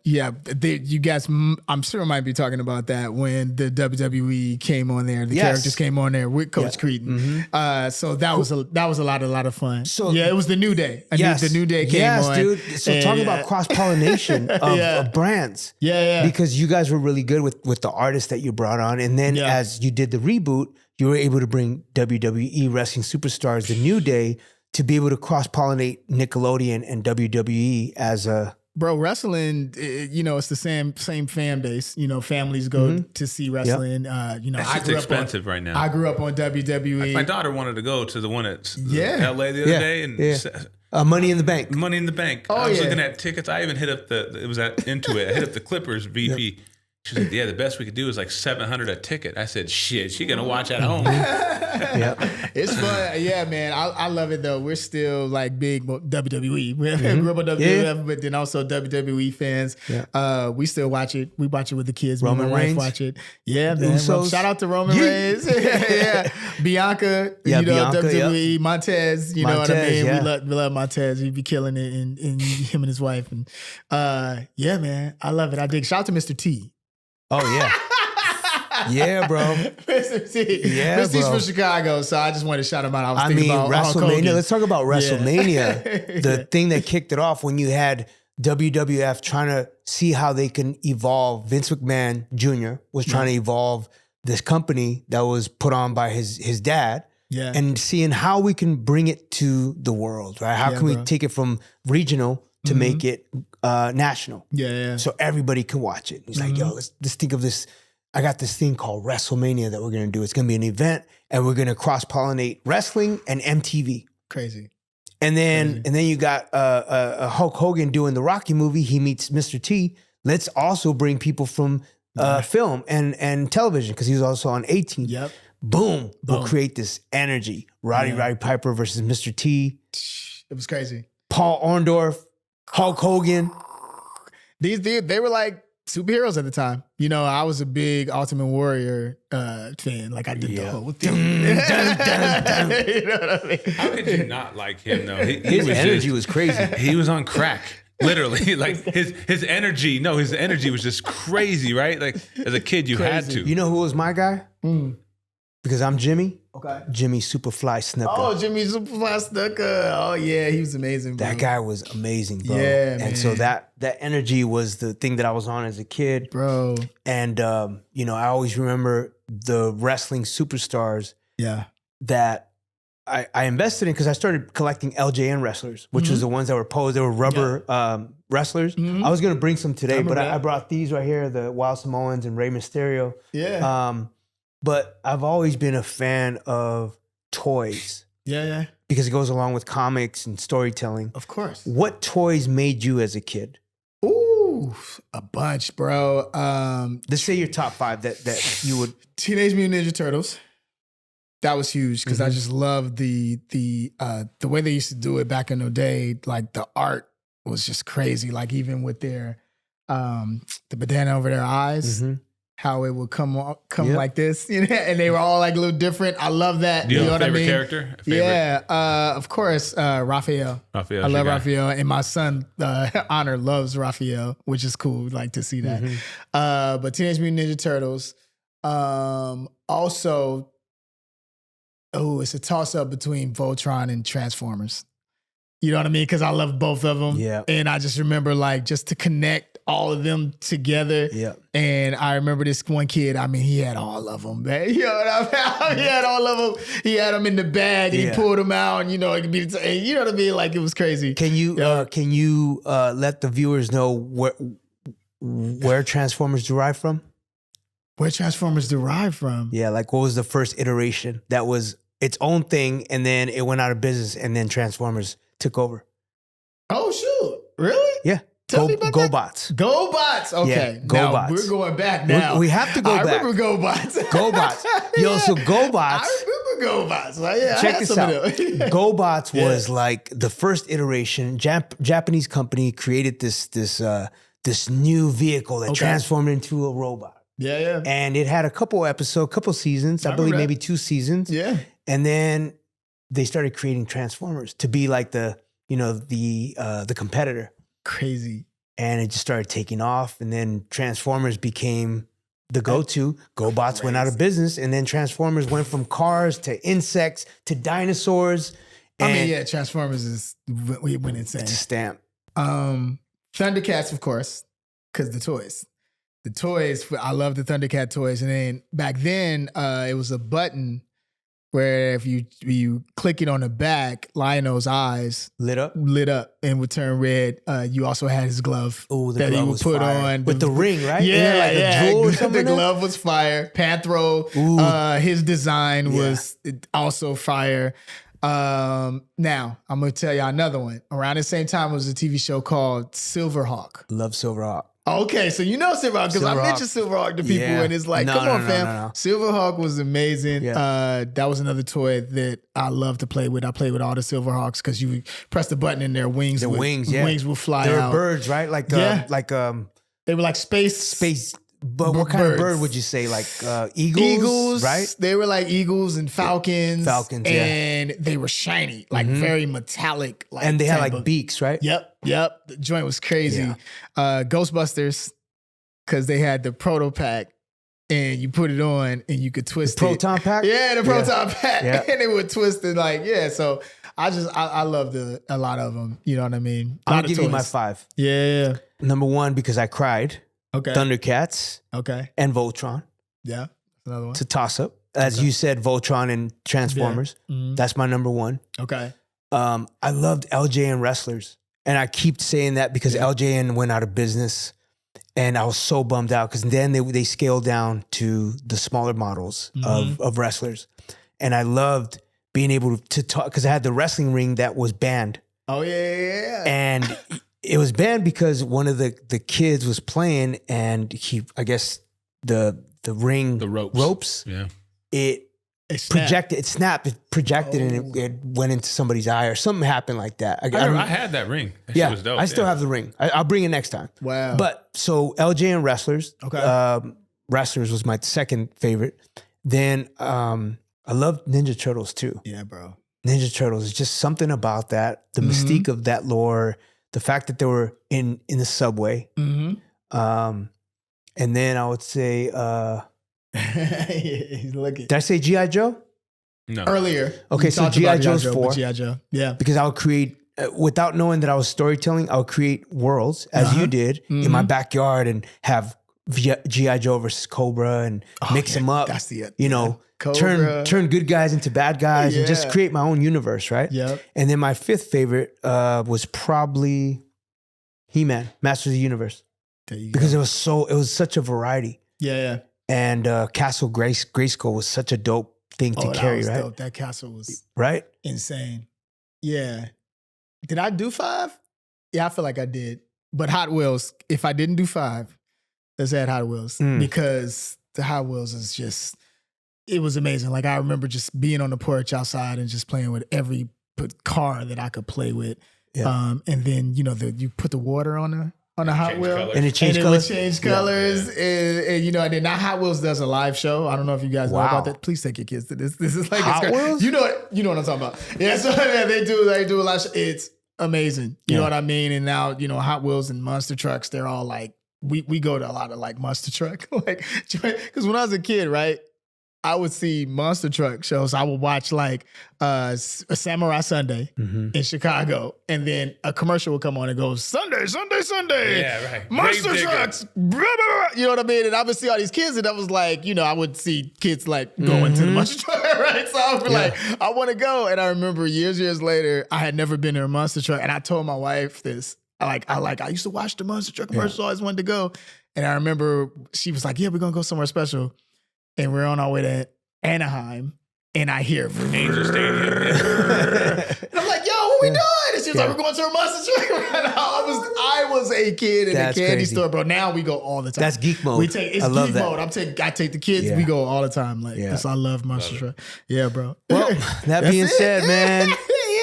A: you guys, I'm sure might be talking about that when the WWE came on there. The characters came on there with Coach Cretin. Mm-hmm. So that was a lot of fun. So it was the New Day. The New Day came on. Yes, dude.
B: So talking about cross-pollination of brands.
A: Yeah.
B: Because you guys were really good with the artists that you brought on. And then as you did the reboot, you were able to bring WWE wrestling superstars, the New Day, to be able to cross-pollinate Nickelodeon and WWE as a...
A: Bro, wrestling, it's the same fan base. Families go to see wrestling.
C: Yep. It's expensive right now.
A: I grew up on WWE.
C: Like my daughter wanted to go to the one at LA the other day. And
B: Money in the Bank.
C: Money in the Bank. I was looking at tickets. I even hit up it was at Intuit. I hit up the Clippers VP. Yep. She's like, the best we could do is like $700 a ticket. I said, shit, she gonna watch at home.
A: It's fun. Yeah, man. I love it though. We're still like big WWE. We grew up on WWF, but then also WWE fans. Yeah. We still watch it. We watch it with the kids.
B: Roman Reigns.
A: Watch it. Yeah, man. Shout out to Roman Reigns. Bianca,
B: Bianca,
A: WWE, Montez, what I mean? We love Montez. He'd be killing it in him and his wife. And man, I love it. I dig. Shout out to Mr. T.
B: Oh, yeah. Yeah, bro.
A: Mr. T. Yeah, Mr. T's from Chicago, so I just wanted to shout him out. I was thinking about
B: WrestleMania. Let's talk about WrestleMania. The thing that kicked it off when you had WWF trying to see how they can evolve. Vince McMahon Jr. was trying to evolve this company that was put on by his dad.
A: Yeah.
B: And seeing how we can bring it to the world, right? How can we take it from regional to make it national?
A: Yeah.
B: So everybody can watch it. He's like, yo, let's think of this. I got this thing called WrestleMania that we're going to do. It's going to be an event and we're going to cross-pollinate wrestling and MTV.
A: Crazy.
B: And then you got Hulk Hogan doing the Rocky movie. He meets Mr. T. Let's also bring people from film and television because he was also on 18.
A: Yep.
B: Boom. We'll create this energy. Roddy Piper versus Mr. T.
A: It was crazy.
B: Paul Orndorff, Hulk Hogan.
A: They were like superheroes at the time. I was a big Ultimate Warrior fan. Like I did the whole thing. You know
C: what I mean? How could you not like him though?
B: His energy was crazy.
C: He was on crack. Literally, like his energy. No, his energy was just crazy, right? Like as a kid, you had to.
B: You know who was my guy? Because I'm Jimmy. Okay. Jimmy Superfly Snuka.
A: Oh, Jimmy Superfly Snuka. Oh yeah, he was amazing, bro.
B: That guy was amazing, bro.
A: Yeah,
B: and
A: man.
B: So that energy was the thing that I was on as a kid,
A: bro.
B: And I always remember the wrestling superstars.
A: Yeah.
B: That I invested in because I started collecting LJN wrestlers, which was the ones that were posed. They were rubber wrestlers. I was gonna bring some today, but I brought these right here: the Wild Samoans and Rey Mysterio.
A: Yeah.
B: But I've always been a fan of toys.
A: Yeah.
B: Because it goes along with comics and storytelling.
A: Of course.
B: What toys made you as a kid?
A: Ooh, a bunch, bro.
B: Let's say your top 5 that you would.
A: Teenage Mutant Ninja Turtles. That was huge because I just loved the way they used to do it back in the day. Like the art was just crazy. Like even with their the bandana over their eyes. How it would come like this, and they were all like a little different. I love that.
C: Do you know
A: what
C: a favorite
A: I mean?
C: character?
A: Yeah, of course, Raphael.
C: I
A: love Raphael, and my son Honor loves Raphael, which is cool. Like to see that. But Teenage Mutant Ninja Turtles. Also, it's a toss up between Voltron and Transformers. You know what I mean? Because I love both of them.
B: Yeah.
A: And I just remember like just to connect all of them together.
B: Yeah.
A: And I remember this one kid, he had all of them, man. You know what I mean? He had all of them. He had them in the bag and he pulled them out and, it could be, you know what I mean? Like it was crazy.
B: Can you let the viewers know where Transformers derived from?
A: Where Transformers derived from?
B: Yeah. Like what was the first iteration that was its own thing and then it went out of business and then Transformers took over?
A: Oh, shoot. Really?
B: Yeah.
A: Tell me about
B: GoBots.
A: GoBots. Okay.
B: Yeah, GoBots.
A: We're going back now.
B: We have to go back.
A: I remember GoBots.
B: GoBots. Yo, so GoBots.
A: I remember GoBots. Like, yeah,
B: check this out. GoBots was like the first iteration. Japanese company created this new vehicle that transformed into a robot.
A: Yeah.
B: And it had a couple seasons. I believe maybe 2 seasons.
A: Yeah.
B: And then they started creating Transformers to be like the competitor.
A: Crazy.
B: And it just started taking off. And then Transformers became the go-to. GoBots went out of business. And then Transformers went from cars to insects to dinosaurs.
A: Transformers went insane.
B: It's a stamp.
A: Thundercats, of course, because the toys. I love the Thundercat toys. And then back then, it was a button where if you click it on the back, Lionel's eyes lit up and would turn red. You also had his glove that he would put on
B: with the ring, right?
A: Yeah, like a jewel or something. The glove was fire. Panthro, his design was also fire. Now I'm gonna tell y'all another one. Around the same time, was a TV show called Silverhawk.
B: Love Silverhawk.
A: Okay, so you know Silverhawk because I mentioned Silverhawk to people, and it's like, come on, fam. No. Silverhawk was amazing. Yeah. That was another toy that I love to play with. I played with all the Silverhawks because you press the button and their wings. Wings will fly out.
B: They were birds, right?
A: They were like space.
B: But what kind of bird would you say? Like eagles?
A: Eagles,
B: right?
A: They were like eagles and falcons. And they were shiny, like very metallic. Like,
B: and they had like beaks, right?
A: Yep. The joint was crazy. Yeah. Ghostbusters, because they had the proto pack, and you put it on and you could twist
B: the proton pack?
A: Yeah, the proton pack. Yeah. And it would twist it like, so I loved a lot of them. You know what I mean?
B: I'll give you my 5.
A: Yeah.
B: Number 1, because I cried.
A: Okay.
B: Thundercats.
A: Okay.
B: And Voltron.
A: Yeah. Another one.
B: It's a toss-up. As you said, Voltron and Transformers. Yeah. Mm-hmm. That's my number 1.
A: Okay.
B: I loved LJN Wrestlers. And I keep saying that because LJN went out of business. And I was so bummed out because then they scaled down to the smaller models of wrestlers. And I loved being able to talk because I had the wrestling ring that was banned.
A: Oh, yeah.
B: And it was banned because one of the kids was playing and I guess the ropes.
C: Yeah.
B: It snapped, it projected and it went into somebody's eye or something happened like that.
C: I had that ring. That shit was dope.
B: I still have the ring. I'll bring it next time.
A: Wow.
B: But so LJ and Wrestlers.
A: Okay.
B: Wrestlers was my second favorite. Then I loved Ninja Turtles too.
A: Yeah, bro.
B: Ninja Turtles is just something about that. The mystique of that lore. The fact that they were in the subway.
A: Mm-hmm.
B: And then I would say,
A: he's looking.
B: Did I say G.I. Joe?
C: No.
A: Earlier.
B: Okay, so G.I. Joe's 4.
A: G.I. Joe. Yeah.
B: Because I would create, without knowing that I was storytelling, I would create worlds, as you did, in my backyard and have G.I. Joe versus Cobra and mix them up.
A: That's the
B: turn good guys into bad guys and just create my own universe, right?
A: Yep.
B: And then my 5th favorite was probably He-Man, Masters of the Universe.
A: There you
B: because
A: go.
B: it was such a variety.
A: Yeah.
B: And Castle Grayskull was such a dope thing to carry, right?
A: Dope. That castle was insane. Yeah. Did I do 5? Yeah, I feel like I did. But Hot Wheels, if I didn't do 5, let's add Hot Wheels because the Hot Wheels is just, it was amazing. Like I remember just being on the porch outside and just playing with every car that I could play with. Yeah. And then, you put the water on the Hot Wheel.
B: And it changed colors.
A: It would change colors. Yeah. And and then now Hot Wheels does a live show. I don't know if you guys know about that. Please take your kids to this. This is like
B: Hot Wheels?
A: You know what I'm talking about. Yeah, so they do a live show. It's amazing. You know what I mean? And now, Hot Wheels and monster trucks, they're all like, we go to a lot of like monster truck. Like, because when I was a kid, right? I would see monster truck shows. I would watch like a Samurai Sunday in Chicago, and then a commercial would come on and go Sunday.
C: Yeah, right.
A: Monster trucks. Blah, blah, blah. You know what I mean? And I would see all these kids, and I was like, I would see kids like going to the monster truck, right? So I would be like, I want to go. And I remember years later, I had never been in a monster truck, and I told my wife this. I used to watch the monster truck commercials. I always wanted to go, and I remember she was like, "Yeah, we're gonna go somewhere special." And we're on our way to Anaheim, and I hear Angel Stadium. And I'm like, yo, what we doing? And she was like, we're going to a mustard tree. I was a kid in a candy store, bro. Now we go all the time.
B: That's geek mode.
A: It's geek mode. I take the kids. We go all the time. Like, I love mustard tree. Yeah, bro.
B: Well, that being said, man,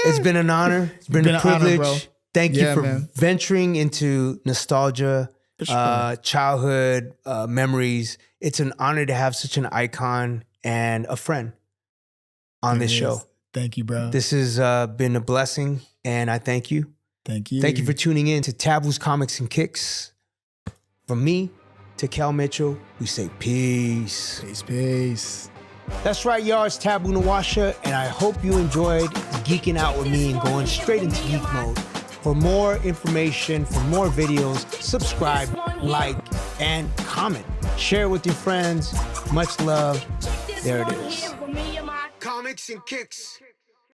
B: it's been an honor. It's been a privilege. Honor, Thank you for venturing into nostalgia, childhood memories. It's an honor to have such an icon and a friend on this show.
A: Thank you, bro.
B: This has been a blessing, and I thank you.
A: Thank you.
B: Thank you for tuning in to Taboo's Comics and Kicks. From me to Kel Mitchell, we say peace.
A: Peace.
B: That's right, y'all. It's Taboo Nawasha, and I hope you enjoyed geeking out with me and going straight into geek mode. For more information, for more videos, subscribe, like, and comment. Share with your friends. Much love. There it is. Comics and Kicks.